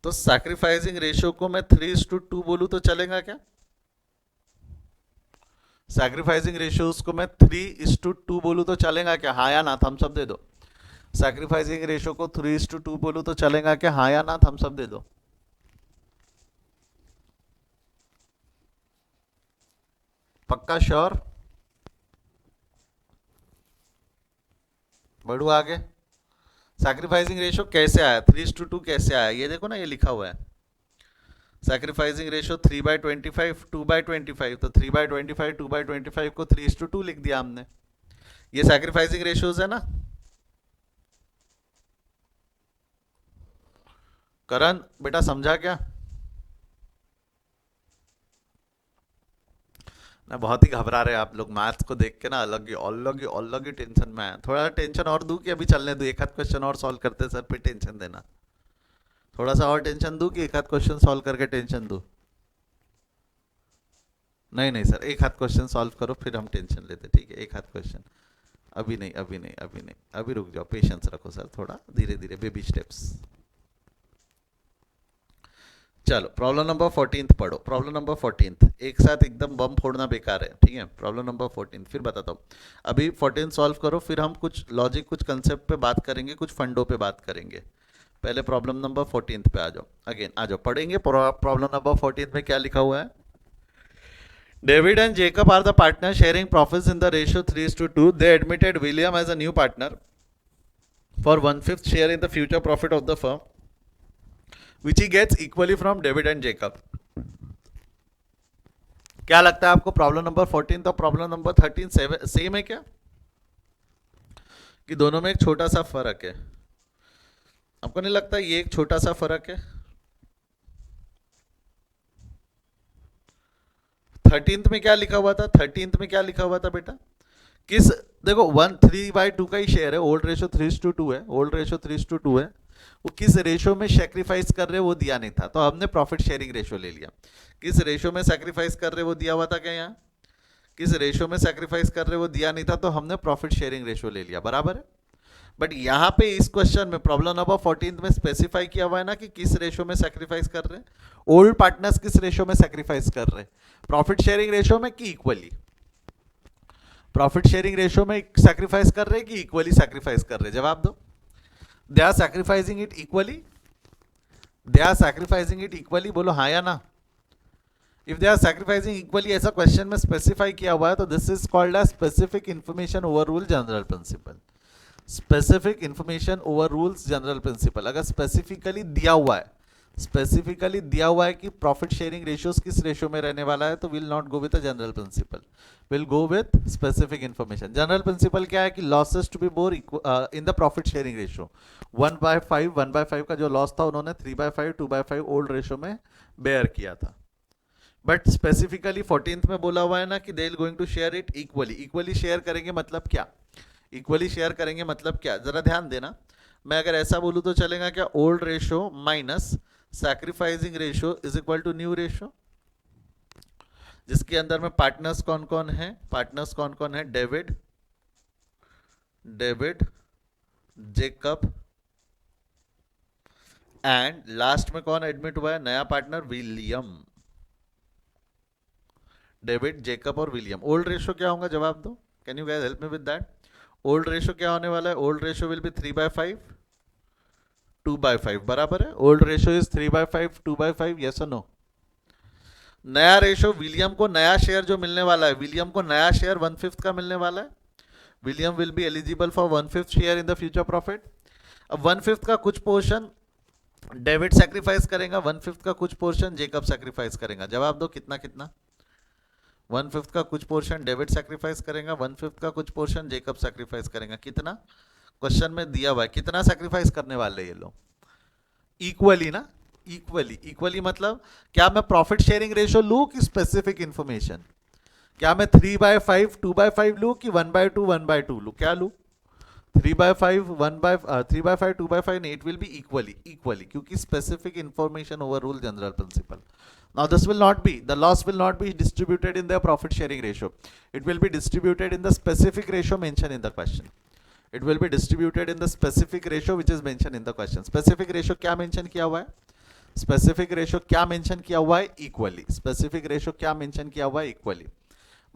तो सैक्रिफाइसिंग रेशियो को मैं 3:2 बोलूं तो चलेगा क्या? सैक्रिफाइसिंग रेशियोज को मैं 3:2 बोलूं तो चलेगा क्या? हाँ या ना? थम्स अप दे दो। सैक्रिफाइसिंग रेशियो को 3:2 बोलूं तो चलेगा क्या? हाँ या ना? थम्स अप दे दो। पक्का श्योर? बढ़ू आगे। सैक्रिफाइसिंग रेशियो कैसे आया? 3:2 कैसे आया? ये देखो ना, ये लिखा हुआ है सैक्रिफाइसिंग रेशियो 3/25, 2/25। तो 3/25, 2/25 को 3:2 लिख दिया हमने। ये सैक्रिफाइसिंग रेशियोज है ना? करण बेटा समझा क्या? ना बहुत ही घबरा रहे आप लोग मैथ्स को देख के ना, अलग ही टेंशन में है। थोड़ा टेंशन और दूं कि अभी चलने दूं, एक आध क्वेश्चन और सॉल्व करते सर पे टेंशन देना? थोड़ा सा और टेंशन दूं कि एक आध क्वेश्चन सॉल्व करके टेंशन दूं? नहीं नहीं सर, एक आध क्वेश्चन सॉल्व करो फिर हम टेंशन लेते, ठीक है? एक आध क्वेश्चन, अभी नहीं अभी नहीं अभी नहीं, अभी रुक जाओ, पेशेंस रखो सर, थोड़ा धीरे धीरे, बेबी स्टेप्स। चलो प्रॉब्लम नंबर 14 पढ़ो। प्रॉब्लम नंबर 14 एक साथ एकदम बम फोड़ना बेकार है, ठीक है? प्रॉब्लम नंबर 14 फिर बताता हूँ। अभी 14 सॉल्व करो, फिर हम कुछ लॉजिक, कुछ कंसेप्ट पे बात करेंगे, कुछ फंडों पे बात करेंगे। पहले प्रॉब्लम नंबर 14 पे आ जाओ, अगेन आ जाओ, पढ़ेंगे। प्रॉब्लम नंबर 14 में क्या लिखा हुआ है? David and Jacob are the partner sharing profits in the ratio 3:2. They admitted William as a new partner for 1/5 share in the future profit of the firm, which he gets equally from David and Jacob. क्या लगता है आपको? Problem number 14 तो problem number 13 same है क्या? कि दोनों में एक छोटा सा फर्क है? आपको नहीं लगता ये एक छोटा सा फर्क है? 13th में क्या लिखा हुआ था? 13th में क्या लिखा हुआ था बेटा? किस, देखो 1/3/2 का ही शेयर है, ओल्ड रेशो 3:2 है, ओल्ड रेशो 3:2 है, वो किस रेशो में सेक्रीफाइस कर रहे वो दिया नहीं था, तो हमने प्रॉफिट शेयरिंग रेशो ले लिया। किस रेशो में सेक्रीफाइस कर रहे वो दिया हुआ था क्या? यहाँ किस रेशो में सेक्रीफाइस कर रहे वो दिया नहीं था, तो हमने प्रॉफिट शेयरिंग रेशो ले लिया, बराबर है। बट यहाँ पे इस क्वेश्चन में प्रॉब्लम नंबर 14 में स्पेसिफाई किया हुआ है ना कि किस रेशो में सेक्रीफाइस कर रहे हैं। ओल्ड पार्टनर्स किस रेशो में सेक्रीफाइस कर रहे हैं? प्रॉफिट शेयरिंग रेशो में कि इक्वली? प्रॉफिट शेयरिंग रेशो में सैक्रिफाइस कर रहे हैं कि इक्वली सैक्रिफाइस कर रहे हैं? जवाब दो। They are sacrificing it equally, they are sacrificing it equally, बोलो हाँ या ना। If they are sacrificing equally ऐसा क्वेश्चन में स्पेसिफाई किया हुआ है तो this is called as specific information over rule general principle. Specific information over rules general principle. अगर स्पेसिफिकली दिया हुआ है, स्पेसिफिकली दिया हुआ है कि प्रॉफिट शेयरिंग रेशियोज किस रेशियो में रहने वाला है, तो will not go with general principle, will go with specific information. General principle क्या है कि losses to be bore in the profit sharing ratio. 1/5 का जो लॉस था उन्होंने 3/5 2/5 ओल्ड रेशियो में बेयर किया था। बट स्पेसिफिकली 14th में बोला हुआ है ना कि they will going to share it equally. Equally share करेंगे मतलब क्या? इक्वली शेयर करेंगे मतलब क्या, जरा ध्यान देना। मैं अगर ऐसा बोलूं तो चलेगा क्या? Old ratio minus sacrificing ratio is equal to new ratio, जिसके अंदर में पार्टनर्स कौन कौन है? पार्टनर्स कौन कौन है? David, David, Jacob, and last में कौन एडमिट हुआ है? नया पार्टनर विलियम। डेविड, जेकब और विलियम। ओल्ड रेशो क्या होगा? जवाब दो। Can you guys help me with that? Old ratio क्या होने वाला है? ओल्ड रेशो विल बी 3/5 2/5, बराबर है। ओल्ड रेशो इज 3/5 2/5, यस और नो? नया रेशो, विलियम को नया शेयर जो मिलने वाला है, विलियम को नया शेयर 1/5 का मिलने वाला है। William will be eligible for 1/5 share in the future profit. अब 1/5 का कुछ पोर्शन डेविड सैक्रिफाइस करेगा, 1/5 का कुछ पोर्शन जेकब सैक्रिफाइस करेगा। जवाब दो कितना कितना? 1/5 का कुछ पोर्शन डेविड सैक्रिफाइस करेगा, 1/5 का कुछ पोर्शन जेकब सैक्रिफाइस करेगा। कितना? क्वेश्चन में दिया हुआ है कितना सैक्रिफाइस करने वाले ये लोग? इक्वली ना, इक्वली। इक्वली मतलब क्या मैं प्रॉफिट शेयरिंग रेशो लूं कि स्पेसिफिक इंफॉर्मेशन? क्या मैं 3/5 2/5 लूं कि 1/2 1/2 लूं? क्या लूं? 3/5 3/5 2/5 नहीं, it will be equally, equally, क्योंकि specific information over rule general principle. Now this will not be, the loss will not be distributed in the profit sharing ratio. It will be distributed in the specific ratio mentioned in the question. It will be distributed in the specific ratio which is mentioned in the question. Specific ratio क्या mention किया हुआ है? Specific ratio क्या mention किया हुआ है? Equally. Specific ratio क्या mention किया हुआ है? Equally.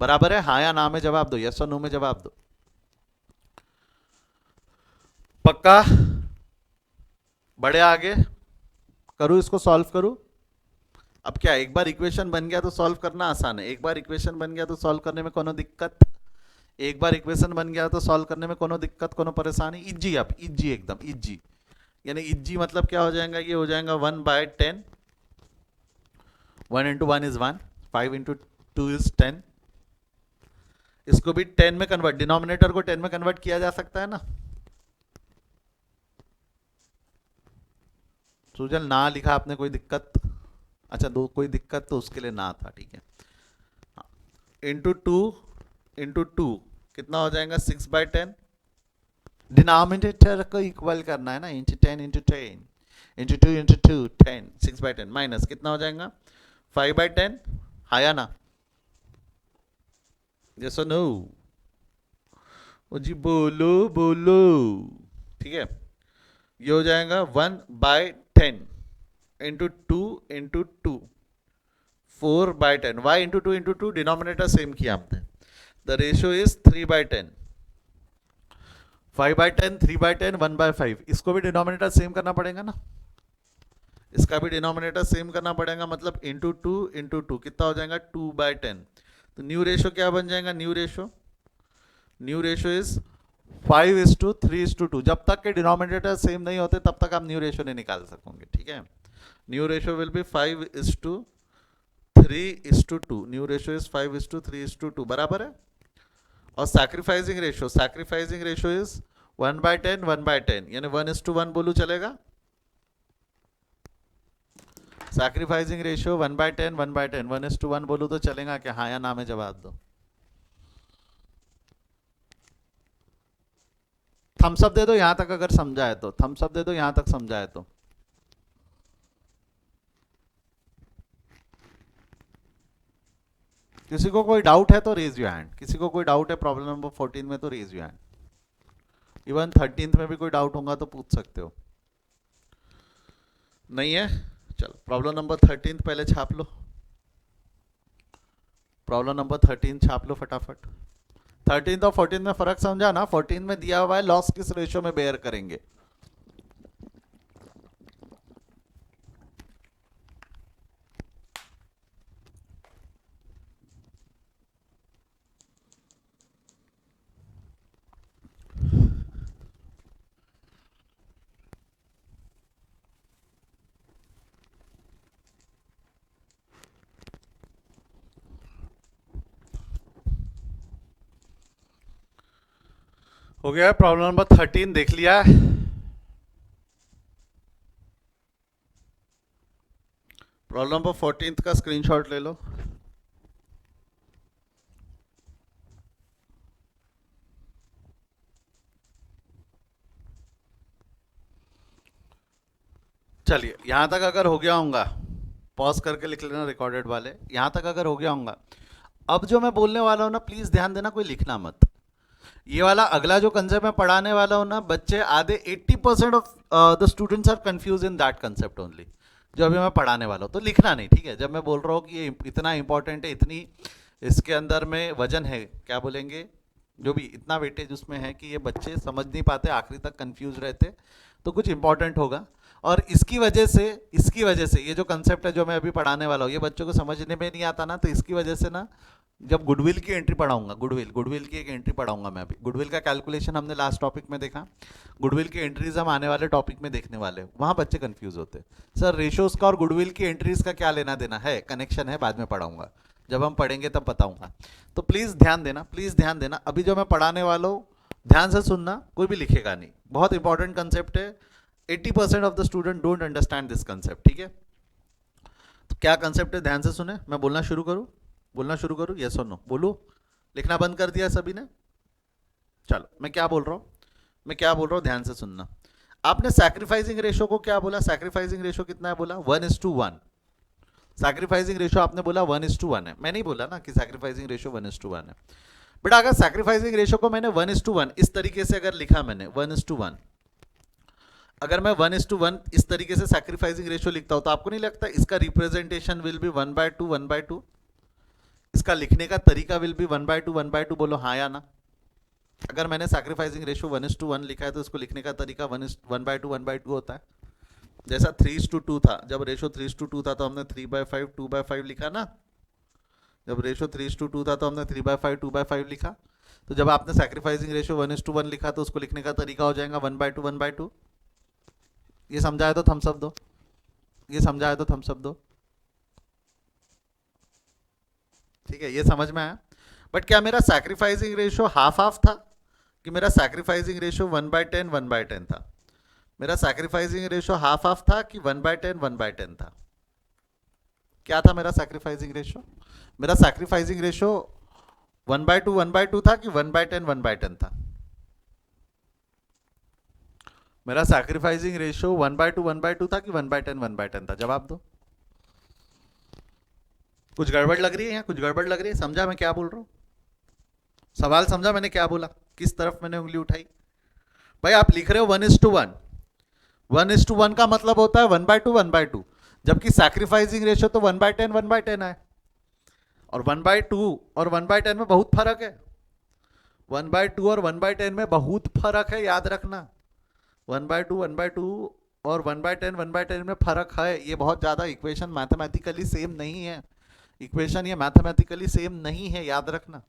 बराबर है? हाँ या ना में जवाब दो, yes और no में जवाब दो। पक्का? बढ़े आगे? करूँ इसको सॉल्व करूँ? अब क्या एक बार इक्वेशन बन गया तो सॉल्व करना आसान है। एक बार इक्वेशन बन गया तो सॉल्व करने में कोनो दिक्कत? एक बार इक्वेशन बन गया तो सॉल्व करने में कोनो दिक्कत, कोनो परेशानी? इजी, अब इजी, एकदम इजी। यानी इजी मतलब क्या हो जाएगा? ये हो जाएगा 1/10, 1 × 1 is 1, 5 × 2 is 10। इसको भी 10 में कन्वर्ट, डिनोमिनेटर को 10 में कन्वर्ट किया जा सकता है ना? सुजल ना लिखा आपने, कोई दिक्कत? अच्छा, दो कोई दिक्कत तो उसके लिए ना था, ठीक है। इंटू टू कितना हो जाएगा? 6/10। डिनोमिनेटर को इक्वल करना है ना, इंटू 10 × 10 इंटू 2 × 2 10, 6/10 माइनस कितना हो जाएगा? 5/10। हाँ या ना? यस और नो? ओ जी बोलो बोलो, ठीक है। ये हो जाएगा 1/10 into 2 × 2 4/10। y into 2 × 2 denominator same किया हमने। The ratio is 3/10। 5/10 3/10 1/5। इसको भी डिनोमिनेटर सेम करना पड़ेगा ना, इसका भी डिनोमिनेटर सेम करना पड़ेगा, मतलब इंटू 2 × 2 कितना हो जाएगा? 2/10। तो न्यू रेशियो क्या बन जाएगा? New ratio is 5:3:2। जब तक के डिनोमिनेटर सेम नहीं होते तब तक आप न्यू रेशियो नहीं निकाल सकोगे, ठीक है। New ratio will be 5:3:2। New ratio is 5:3:2, बराबर है। और सैक्रिफाइसिंग रेशियो इज 1/10 1/10, यानी 1:1 बोलूं चलेगा? सैक्रिफाइसिंग रेशियो 1/10 1/10 1:1 बोलूँ तो चलेगा क्या? हाँ या ना में जवाब दो। थम्स अप दे दो यहां तक अगर समझा है तो, थम्स अप दे दो यहां तक समझा है तो। किसी को कोई डाउट है तो रेज योर हैंड, किसी को कोई डाउट है प्रॉब्लम नंबर 14 में तो raise your hand. Even 13th में भी कोई डाउट होगा तो पूछ सकते हो। नहीं है? चलो प्रॉब्लम नंबर 13 पहले छाप लो, प्रॉब्लम नंबर 13 छाप लो फटाफट। 13 और 14 में फर्क समझा ना? 14 में दिया हुआ है लॉस किस रेशियो में बेयर करेंगे। हो गया प्रॉब्लम नंबर 13 देख लिया है? प्रॉब्लम नंबर 14 का स्क्रीनशॉट ले लो। चलिए यहां तक अगर हो गया होगा, पॉज करके लिख लेना रिकॉर्डेड वाले, यहां तक अगर हो गया होगा। अब जो मैं बोलने वाला हूं ना, प्लीज ध्यान देना, कोई लिखना मत। ये वाला अगला जो कंसेप्ट मैं पढ़ाने वाला हूं ना, बच्चे आधे 80% of the students are confuse in that concept only, जो अभी मैं पढ़ाने वाला हूं। तो लिखना नहीं, ठीक है? जब मैं बोल रहा हूं कि ये इतना इंपॉर्टेंट है, इतनी इसके अंदर में वजन है, क्या बोलेंगे, जो भी इतना वेटेज उसमें है कि ये बच्चे समझ नहीं पाते, आखिरी तक कंफ्यूज रहते, तो कुछ इंपॉर्टेंट होगा। और इसकी वजह से ये जो कंसेप्ट है जो मैं अभी पढ़ाने वाला हूँ, ये बच्चों को समझने में नहीं आता ना, तो इसकी वजह से ना, जब गुडविल की एंट्री पढ़ाऊंगा, गुडविल की एक एंट्री पढ़ाऊंगा मैं अभी। गुडविल का कैलकुलेशन हमने लास्ट टॉपिक में देखा, गुडविल की एंट्रीज हम आने वाले टॉपिक में देखने वाले हैं। वहां बच्चे कंफ्यूज होते हैं, सर रेशियोज का और गुडविल की एंट्रीज का क्या लेना देना है, कनेक्शन है, बाद में पढ़ाऊंगा, जब हम पढ़ेंगे तब बताऊंगा। तो प्लीज ध्यान देना, प्लीज ध्यान देना, अभी जो मैं पढ़ाने वाला हूँ ध्यान से सुनना, कोई भी लिखेगा नहीं, बहुत इंपॉर्टेंट कंसेप्ट है। 80% of the student don't understand this concept, ठीक है? तो क्या कंसेप्ट है, ध्यान से सुने। मैं बोलना शुरू करूं, बोलना शुरू करूं, यस और नो बोलो। लिखना बंद कर दिया सभी ने? चलो मैं क्या बोल रहा हूं, मैं क्या बोल रहा हूं, ध्यान से सुनना। आपने सैक्रिफाइसिंग रेशो को क्या बोला? सैक्रिफाइसिंग रेशो कितना है बोला? 1:1। सैक्रिफाइसिंग रेशो आपने बोला 1:1 है, मैं नहीं बोला ना कि सैक्रिफाइसिंग रेशो 1:1 है। बट अगर सैक्रिफाइसिंग रेशो को मैंने 1:1 इस तरीके से अगर लिखा, मैंने 1:1, अगर मैं 1:1 इस तरीके से सैक्रिफाइसिंग रेशियो लिखता हूं, तो आपको नहीं लगता इसका रिप्रेजेंटेशन विल बी 1/2 1/2? इसका लिखने का तरीका विल बी 1/2 1/2? बोलो हाँ या ना। अगर मैंने सैक्रिफाइसिंग रेशियो 1:1 लिखा है तो इसको लिखने का तरीका 1/2 1/2 होता है। जैसा 3:2 था, जब रेशियो 3:2 था तो हमने 3/5 2/5 लिखा ना। जब रेशियो 3:2 था तो हमने 3/5 2/5 लिखा। तो जब आपने सैक्रिफाइसिंग रेशियो 1:1 लिखा तो उसको लिखने का तरीका हो जाएगा 1/2 1/2। ये समझाया तो थम्स अप दो, ये समझाया तो थम्स अप दो, ठीक है? ये समझ में आया? बट क्या मेरा सैक्रिफाइसिंग रेशियो हाफ हाफ था, कि मेरा सैक्रिफाइसिंग रेशियो 1/10 1/10 था? मेरा सैक्रिफाइसिंग रेशियो हाफ हाफ था कि 1/10 1/10 था? क्या था मेरा सैक्रिफाइसिंग रेशियो? मेरा सैक्रिफाइसिंग रेशियो 1/2 1/2 था कि 1/10 1/10 था? मेरा सैक्रिफाइसिंग रेशियो 1/2 1/2 था कि 1/10 1/10 था? जवाब दो। कुछ गड़बड़ लग रही है? यहाँ कुछ गड़बड़ लग रही है? समझा मैं क्या बोल रहा हूँ? सवाल समझा मैंने क्या बोला, किस तरफ मैंने उंगली उठाई? भाई आप लिख रहे हो 1:1, 1:1 का मतलब होता है 1/2 1/2, जबकि सैक्रिफाइसिंग रेशियो तो 1/10 1/10 है। और 1/2 और 1/10 में बहुत फर्क है। 1/2 और 1/10 में बहुत फर्क है, याद रखना। 1/2 1/2 और 1/10 1/10 में फर्क है, ये बहुत ज्यादा इक्वेशन मैथमेटिकली सेम नहीं है। इक्वेशन ये मैथमेटिकली सेम नहीं है, याद रखना।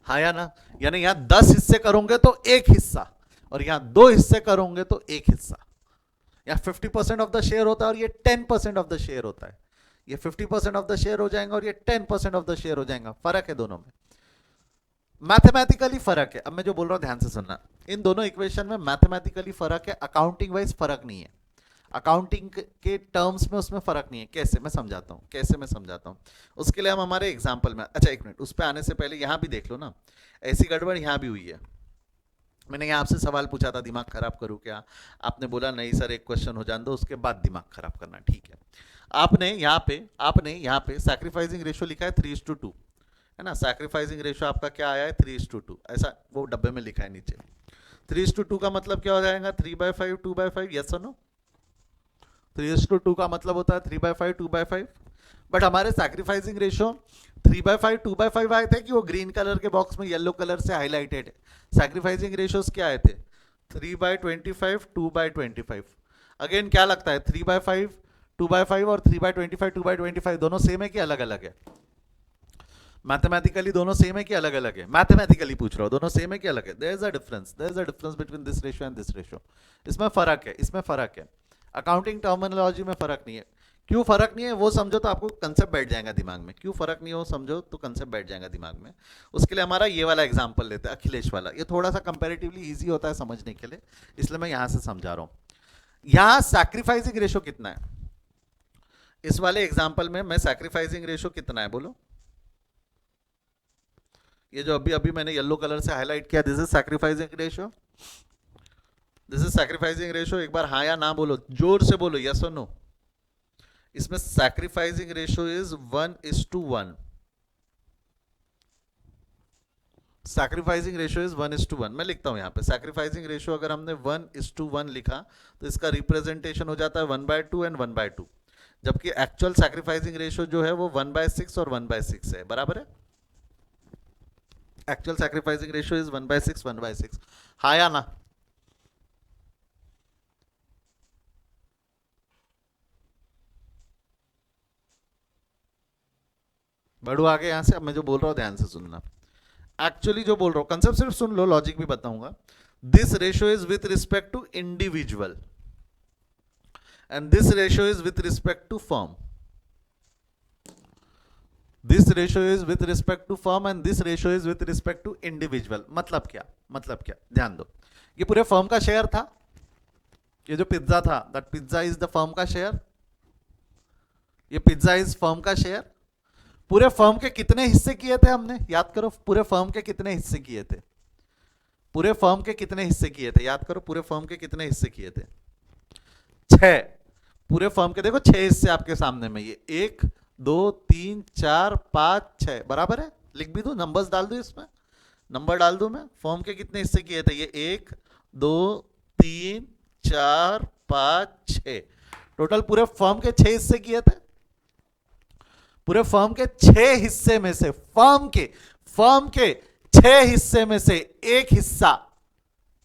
हाँ या ना? यानी यहां 10 हिस्से करोगे तो एक हिस्सा, और यहां 2 हिस्से करोगे तो एक हिस्सा। या 50% ऑफ द शेयर होता है और ये 10% ऑफ द शेयर होता है। ये 50% ऑफ द शेयर हो जाएगा और ये 10% ऑफ द शेयर हो जाएगा। फर्क है दोनों में, मैथमेटिकली फर्क है। अब मैं जो बोल रहा हूं ध्यान से सुनना, इन दोनों इक्वेशन में मैथमेटिकली फर्क है, अकाउंटिंग वाइज फर्क नहीं है। अकाउंटिंग के टर्म्स में उसमें फर्क नहीं है। कैसे, मैं समझाता हूँ, कैसे मैं समझाता हूँ। उसके लिए हम हमारे एग्जाम्पल में, अच्छा एक मिनट, उस पर आने से पहले यहाँ भी देख लो ना, ऐसी गड़बड़ यहाँ भी हुई है। मैंने यहाँ आपसे सवाल पूछा था दिमाग खराब करूँ क्या, आपने बोला नहीं सर एक क्वेश्चन हो जाने दो उसके बाद दिमाग खराब करना, ठीक है। आपने यहाँ पे सैक्रिफाइसिंग रेशियो लिखा है 3:2, है ना। सैक्रिफाइसिंग रेशियो आपका क्या आया है 3:2, ऐसा वो डब्बे में लिखा है नीचे। 3:2 का मतलब क्या हो जाएगा, 3/5 2/5, यस और नो। 3:2 का मतलब होता है 3/5 2/5। बट हमारे सैक्रिफाइसिंग रेशियो 3/5 2/5 आए थे कि वो ग्रीन कलर के बॉक्स में येलो कलर से हाईलाइटेड है। सैक्रिफाइसिंग रेशियोज क्या आए थे, 3/25 2/25। अगेन क्या लगता है 3/5 2/5 और 3/25 2/25 दोनों सेम है कि अलग अलग है? मैथमेटिकली दोनों सेम है कि अलग अलग है? मैथमेटिकली पूछ रहा हूं, दोनों सेम है कि अलग है? There is a difference, there is a difference between this ratio and this ratio. इसमें फर्क है, इसमें फर्क है। अकाउंटिंग टर्मिनोलॉजी में फर्क नहीं है। क्यों फर्क नहीं है वो समझो तो आपको कंसेप्ट बैठ जाएगा दिमाग में। क्यों फर्क नहीं है वो समझो तो कंसेप्ट बैठ जाएगा दिमाग में। उसके लिए हमारा ये वाला एग्जांपल लेते हैं, अखिलेश वाला। ये थोड़ा सा कंपैरेटिवली इजी होता है समझने के लिए, इसलिए मैं यहां से समझा रहा हूं। यहां सैक्रिफाइसिंग रेशियो कितना है इस वाले एग्जाम्पल में? मैं सैक्रिफाइसिंग रेशियो कितना है बोलो? ये जो अभी अभी मैंने येलो कलर से हाईलाइट किया, this is sacrificing ratio, this is sacrificing ratio. एक बार हाँ या ना बोलो, जोर से बोलो, यस और नो। इसमें sacrificing ratio is 1:1। Sacrificing ratio is 1:1। मैं लिखता हूं यहां पे सैक्रिफाइसिंग रेशियो, अगर हमने 1:1 लिखा तो इसका रिप्रेजेंटेशन हो जाता है 1/2 एंड 1/2। जबकि एक्चुअल सैक्रिफाइसिंग रेशियो जो है वो 1/6 और 1/6 है, बराबर है। Actual sacrificing ratio is 1/6 1/6। हाँ या ना? बढ़ू आगे यहां से। अब मैं जो बोल रहा हूं ध्यान से सुनना। एक्चुअली जो बोल रहा हूं कंसेप्ट सिर्फ सुन लो, लॉजिक भी बताऊंगा। This ratio is with respect to individual and this ratio is with respect to firm. This ratio is with respect to firm and this ratio is with respect to individual. मतलब क्या, मतलब क्या, ध्यान दो। ये पूरे फर्म का share था, ये जो पिज्जा था, that pizza is the firm का शेयर। ये पिज्जा इज फर्म का शेयर। पूरे फर्म के कितने हिस्से किए थे हमने, याद करो। पूरे फर्म के कितने हिस्से किए थे? पूरे फर्म के कितने हिस्से किए थे, याद करो। पूरे फर्म के कितने हिस्से किए थे? 6। पूरे फर्म के देखो 6 हिस्से आपके सामने में, ये 1 2 3 4 5 6, बराबर है। लिख भी दो, नंबर्स डाल दो इसमें, नंबर डाल दो मैं। फर्म के कितने हिस्से किए थे? ये 1 2 3 4 5 6। टोटल पूरे फर्म के 6 हिस्से किए थे। पूरे फर्म के 6 हिस्से में से, फर्म के 6 हिस्से में से एक हिस्सा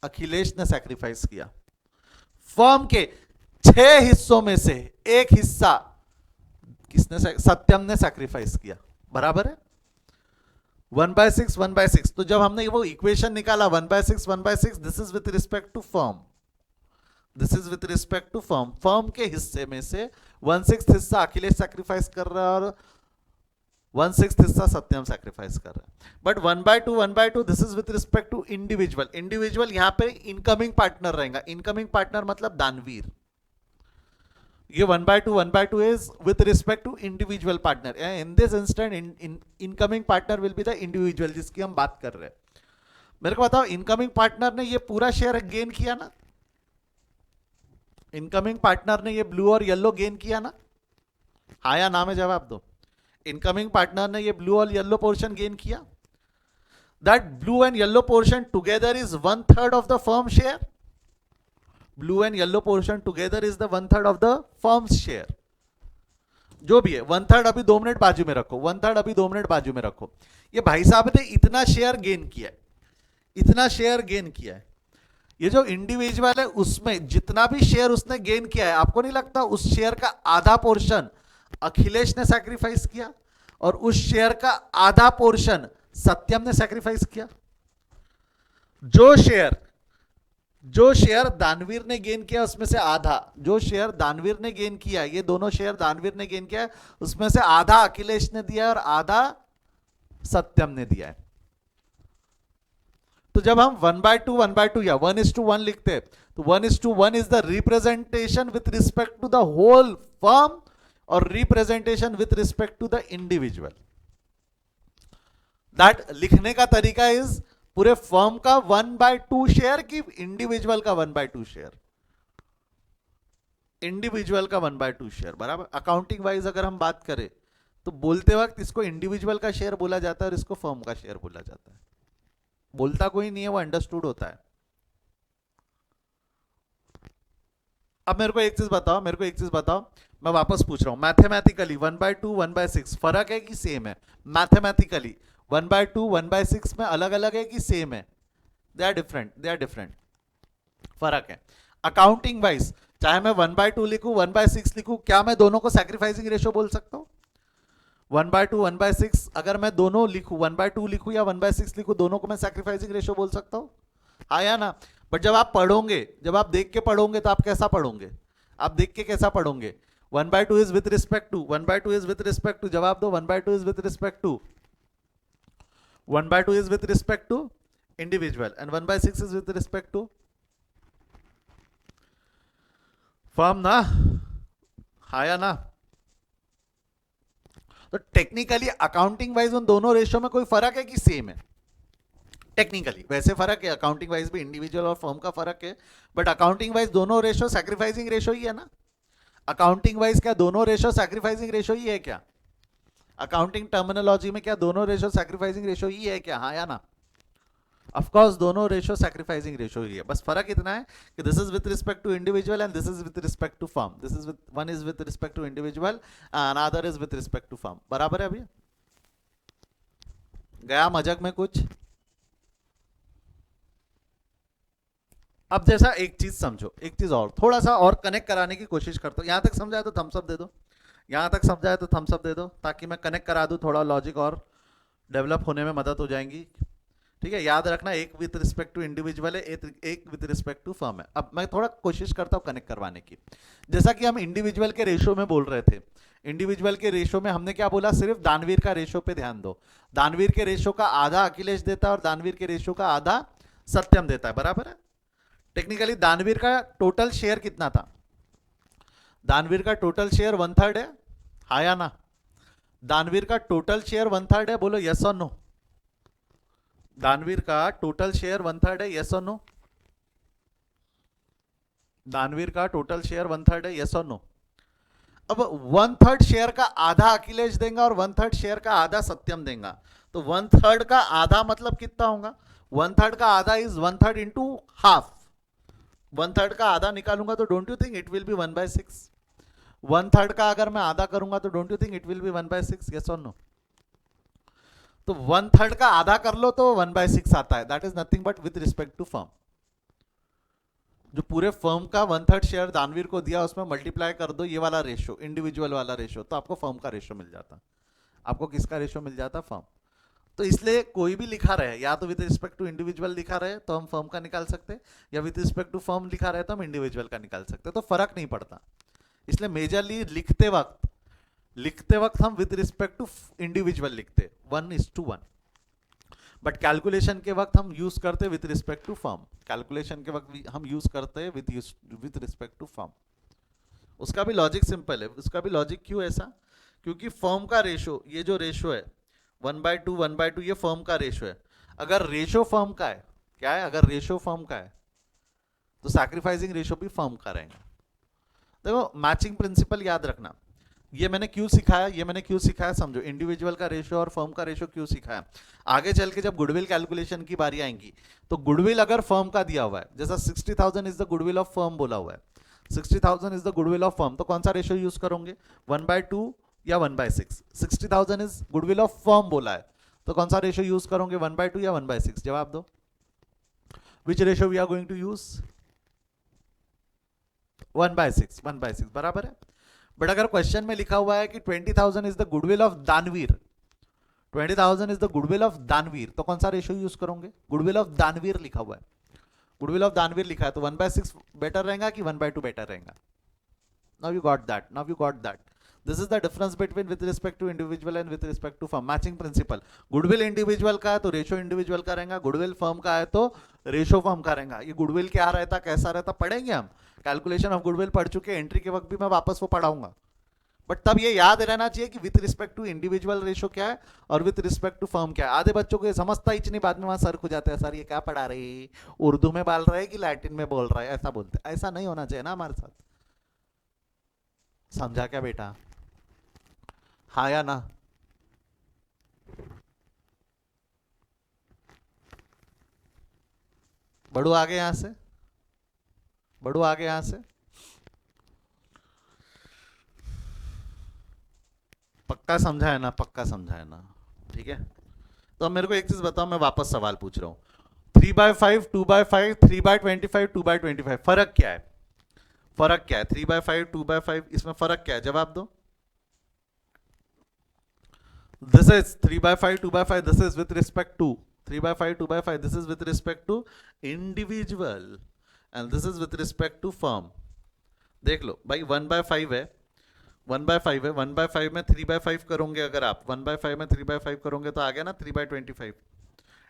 अखिलेश ने सैक्रिफाइस किया। फर्म के 6 हिस्सों में से एक हिस्सा किसने, सत्यम ने सैक्रिफाइस किया, बराबर है। 1/6 1/6। तो जब हमने वो इक्वेशन निकाला 1/6 1/6, this is with respect to firm, this is with respect to firm. Firm के हिस्से में से 1/6 हिस्सा अखिलेश सैक्रिफाइस कर रहा है और 1/6 हिस्सा सत्यम सैक्रिफाइस कर रहा है। But 1/2 1/2, this is with respect to individual. Individual यहां पे इनकमिंग पार्टनर रहेगा। इनकमिंग पार्टनर मतलब दानवीर। ये 1/2 1/2 is with respect to individual partner. In this instant incoming partner will be the individual जिसकी हम बात कर रहे हैं। मेरे को बताओ, इनकमिंग पार्टनर ने ये पूरा शेयर गेन किया ना? इनकमिंग पार्टनर ने ये ब्लू और येलो गेन किया ना? हाँ या ना में जवाब दो। इनकमिंग पार्टनर ने ये ब्लू और येलो पोर्शन गेन किया। That blue and yellow portion together is 1/3 of the firm share. Blue and yellow portion together is the 1/3 of the firm share. जो भी है 1/3 अभी 2 मिनट बाजू में रखो, 1/3 अभी 2 मिनट बाजू में रखो। ये भाई साहब ने इतना शेयर गेन किया है, इतना शेयर गेन किया है। ये जो इंडिविजुअल है उसमें जितना भी शेयर उसने गेन किया है, आपको नहीं लगता उस शेयर का आधा पोर्शन अखिलेश ने सैक्रिफाइस किया और उस शेयर का आधा पोर्शन सत्यम ने सैक्रिफाइस किया? जो शेयर दानवीर ने गेन किया उसमें से आधा, जो शेयर दानवीर ने गेन किया, ये दोनों शेयर दानवीर ने गेन किया है, उसमें से आधा अखिलेश ने दिया और आधा सत्यम ने दिया है। तो जब हम 1/2 या 1:1 लिखते हैं तो 1:1 is the representation with respect to the whole firm और representation with respect to the individual. That लिखने का तरीका इज पूरे फर्म का 1/2 शेयर की इंडिविजुअल का 1/2 शेयर. इंडिविजुअल का 1/2 शेयर बराबर. अकाउंटिंग वाइज अगर हम बात करें तो बोलते वक्त इसको इंडिविजुअल का शेयर बोला जाता है और इसको फर्म का शेयर बोला जाता है. बोलता कोई नहीं है, वो अंडरस्टूड होता है. अब मेरे को एक चीज बताओ, मैं वापस पूछ रहा हूं. मैथमेटिकली 1/2 1/6 फर्क है कि सेम है? मैथमेटिकली 1/2 1/6 में अलग अलग है कि सेम है? They are different. फर्क है. अकाउंटिंग वाइज चाहे मैं 1/2 लिखूं 1/6 लिखूं, क्या मैं दोनों को सैक्रिफाइसिंग रेशियो बोल सकता हूं? 1/2 1/6 अगर मैं दोनों लिखूं 1/2 लिखूं या 1/6 लिखूं, दोनों को मैं सैक्रिफाइसिंग रेशियो बोल सकता हूं? हाँ या ना? बट जब आप पढ़ोगे, जब आप देख के पढ़ोगे तो आप कैसा पढ़ोगे? आप देख के कैसा पढ़ोगे? 1/2 is with respect to, 1/2 is with respect to. जवाब दो. 1/2 is with respect to, 1/2 is with respect to individual and 1/6 is with respect to firm ना. हाँ या ना? तो टेक्निकली अकाउंटिंग वाइज उन दोनों रेशियो में कोई फर्क है कि सेम है? टेक्निकली वैसे फर्क है. अकाउंटिंग वाइज भी इंडिविजुअल और फर्म का फर्क है, बट अकाउंटिंग वाइज दोनों रेशियो सैक्रिफाइसिंग रेशियो ही है ना. अकाउंटिंग वाइज क्या दोनों रेशियो सैक्रिफाइसिंग रेशियो ही है क्या? अकाउंटिंग टर्मिनोलॉजी में क्या दोनों रेशियो सैक्रिफाइसिंग रेशियो ही है क्या? हाँ या ना? ऑफ कोर्स दोनों रेशियो सैक्रिफाइसिंग रेशियो ही है. बस फर्क इतना है कि this is with respect to individual and this is with respect to firm. This is with one is with respect to individual and other is with respect to firm. बराबर है? अभी गया मजाक में कुछ? अब जैसा एक चीज समझो, एक चीज और थोड़ा सा और कनेक्ट कराने की कोशिश करता हूं. यहां तक समझाए तो थम्स अप दे दो. यहां तक समझाए तो थम्स अप दे दो, ताकि मैं कनेक्ट करा दूं, थोड़ा लॉजिक और डेवलप होने में मदद हो जाएंगी. ठीक है, याद रखना एक विथ रिस्पेक्ट टू इंडिविजुअल है, एक विथ रिस्पेक्ट टू फर्म है. अब मैं थोड़ा कोशिश करता हूं कनेक्ट करवाने की. जैसा कि हम इंडिविजुअल के रेशियो में बोल रहे थे, इंडिविजुअल के रेशियो में हमने क्या बोला? सिर्फ दानवीर का रेशियो पे ध्यान दो. दानवीर के रेशियो का आधा अखिलेश देता है और दानवीर के रेशियो का आधा सत्यम देता है. बराबर है? टेक्निकली दानवीर का टोटल शेयर कितना था? दानवीर का टोटल शेयर 1/3 है. हाँ या ना? दानवीर का टोटल शेयर 1/3 है. बोलो यस और नो. दानवीर का टोटल शेयर 1/3 है. यस और नो? दानवीर का टोटल शेयर 1/3 है. यस और नो? अब 1/3 शेयर का आधा अखिलेश देगा और 1/3 शेयर का आधा सत्यम देगा. तो 1/3 का आधा मतलब कितना होगा? 1/3 का आधा इज 1/3 इंटू हाफ. 1/3 का आधा निकालूंगा तो don't you think it will B 1/6? 1/3 का अगर मैं आधा करूंगा तो don't you think it will B 1/6? Yes और नो? तो 1/3 का आधा कर लो तो 1/6 आता है. That is nothing but with respect to firm. जो पूरे फर्म का 1/3 शेयर दानवीर को दिया उसमें मल्टीप्लाई कर दो ये वाला रेशियो, इंडिविजुअल वाला रेशियो, तो आपको फर्म का रेशियो मिल जाता. आपको किसका रेशियो मिल जाता? फर्म. तो इसलिए कोई भी लिखा रहे, या तो विद रिस्पेक्ट टू इंडिविजुअल लिखा रहे तो हम फर्म का निकाल सकते, या विद रिस्पेक्ट टू फर्म लिखा रहे तो हम इंडिविजुअल का निकाल सकते. तो फर्क नहीं पड़ता. इसलिए मेजरली लिखते वक्त हम विद रिस्पेक्ट टू इंडिविजुअल लिखते 1:1, बट कैलकुलेशन के वक्त हम यूज करते with respect to firm. Calculation के वक्त हम यूज करते विद रिस्पेक्ट टू फर्म. उसका भी लॉजिक सिंपल है. उसका भी लॉजिक क्यों ऐसा? क्योंकि फर्म का रेशियो, ये जो रेशियो है 1/2 ये फर्म का रेशियो है. अगर रेशियो फर्म का है, क्या है? अगर रेशियो फर्म का है तो सैक्रिफाइसिंग रेशियो भी फर्म का रहेगा. देखो मैचिंग प्रिंसिपल याद रखना. ये मैंने क्यों सिखाया समझो. इंडिविजुअल का रेशियो और फर्म का रेशियो क्यों सिखाया? आगे चल के जब गुडविल कैलकुलेशन की बारी आएंगी तो गुडविल अगर फर्म का दिया हुआ है, जैसा 60,000 is the goodwill of firm बोला हुआ है, 60,000 is the goodwill of firm, तो कौन सा रेशियो यूज करोगे? 1/2 या 1/6? 60,000 इज गुडविल ऑफ फर्म बोला है तो कौन सा रेशियो यूज करोगे? 1/2 या 1/6? जवाब दो. Which ratio we are going to use? 1/6. बराबर है. बट अगर क्वेश्चन में लिखा हुआ है कि 20,000 इज द गुडविल ऑफ दानवीर, 20,000 इज द गुडविल ऑफ दानवीर, तो कौन सा रेशियो यूज करोगे? गुडविल ऑफ दानवीर लिखा हुआ है, गुडविल ऑफ दानवीर लिखा है, तो 1/6 बेटर रहेगा कि 1/2 बेटर रहेगा? Now you got that. This is the difference between with respect to individual and with respect to firm. Matching principle. Goodwill individual का है तो रेशो इंडिविजुअल का रहेगा, गुडविल फर्म का है तो रेशो फर्म का रहेगा. ये गुडविल क्या रहता, कैसा रहता, पढ़ेंगे हम. कैलकुलेशन ऑफ गुडविल पढ़ चुके, एंट्री के वक्त भी मैं वापस वो पढ़ाऊंगा. बट तब ये याद रहना चाहिए कि with respect to individual ratio क्या है और विथ रिस्पेक्ट टू फर्म क्या है. आधे बच्चों को ये समझता ही नहीं, बाद में वहां सर खो जाते हैं, सर ये क्या पढ़ा रहे, उर्दू में बोल रहे हैं कि लैटिन में बोल रहा है, ऐसा बोलते. ऐसा नहीं होना चाहिए ना हमारे साथ. समझा क्या बेटा? हाँ या ना? बढ़ो आगे यहां से, बढ़ो आगे यहां से. पक्का समझा है ना? पक्का समझा है ना? ठीक है. तो अब मेरे को एक चीज बताओ, मैं वापस सवाल पूछ रहा हूं. 3/5, 2/5, 3/25, 2/25, फर्क क्या है? फर्क क्या है? 3/5, 2/5, इसमें फर्क क्या है? जवाब दो. This is 3/5, 2/5. This is with respect to 3/5, 2/5. This is with respect to individual, and this is with respect to firm. देख लो भाई, 1/5 है, 1/5 है. 1/5 में 3/5 करोगे, अगर आप 1/5 में 3/5 करोगे तो आ गया ना 3/25.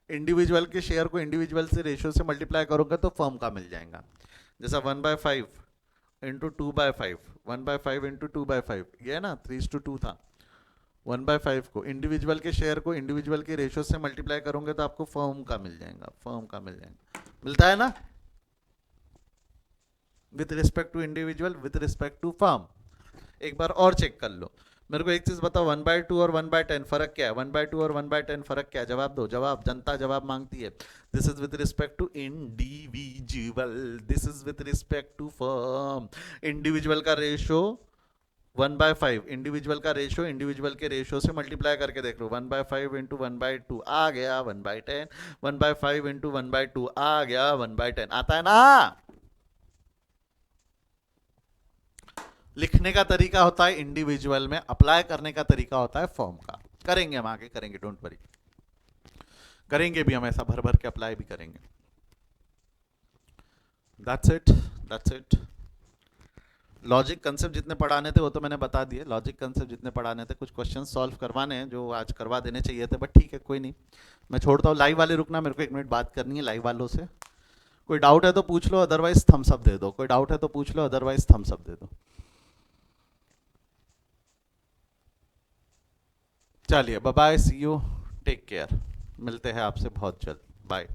इंडिविजुअल के शेयर को इंडिविजुअल से रेशियो से मल्टीप्लाई करोगे तो फर्म का मिल जाएगा. जैसा 1/5 इंटू 2/5, 1/5 इंटू 2/5, ये है ना 3:2 था. 1/5 को इंडिविजुअल के शेयर को इंडिविजुअल के रेशियो से मल्टीप्लाई करोगे तो आपको फर्म का मिल जाएगा. फर्म का मिल जाएगा. मिलता है ना? With respect to individual, with respect to firm. एक बार और चेक कर लो. मेरे को एक चीज बताओ, 1/2 और 1/10 फर्क क्या है? 1/2 और 1/10 फर्क क्या है? जवाब दो. जवाब जनता जवाब मांगती है. This is with respect to individual, this is with respect to firm. Individual का रेशियो 1/5, इंडिविजुअल का रेशियो इंडिविजुअल के रेशियो से मल्टीप्लाई करके देख लो. 1/5 इंटू 1/2 आ गया 1/10. 1/5 इंटू 1/2 आ गया 1/10. आता है ना? लिखने का तरीका होता है इंडिविजुअल में, अप्लाई करने का तरीका होता है फॉर्म का. करेंगे हम आगे, करेंगे, डोंट वरी. करेंगे भी हम, ऐसा भर भर के अप्लाई भी करेंगे. That's it, that's it. Logic concept जितने पढ़ाने थे वो तो मैंने बता दिए. लॉजिक कंसेप्ट जितने पढ़ाने थे, कुछ क्वेश्चन सॉल्व करवाने हैं जो आज करवा देने चाहिए थे, बट ठीक है, कोई नहीं. मैं छोड़ता हूँ. लाइव वाले रुकना, मेरे को 1 मिनट बात करनी है लाइव वालों से. कोई डाउट है तो पूछ लो, अदरवाइज थम्स अप दे दो. कोई डाउट है तो पूछ लो, अदरवाइज थम्स अप दे दो. चलिए, bye bye, see you, take care. मिलते हैं आपसे बहुत जल्द. बाय.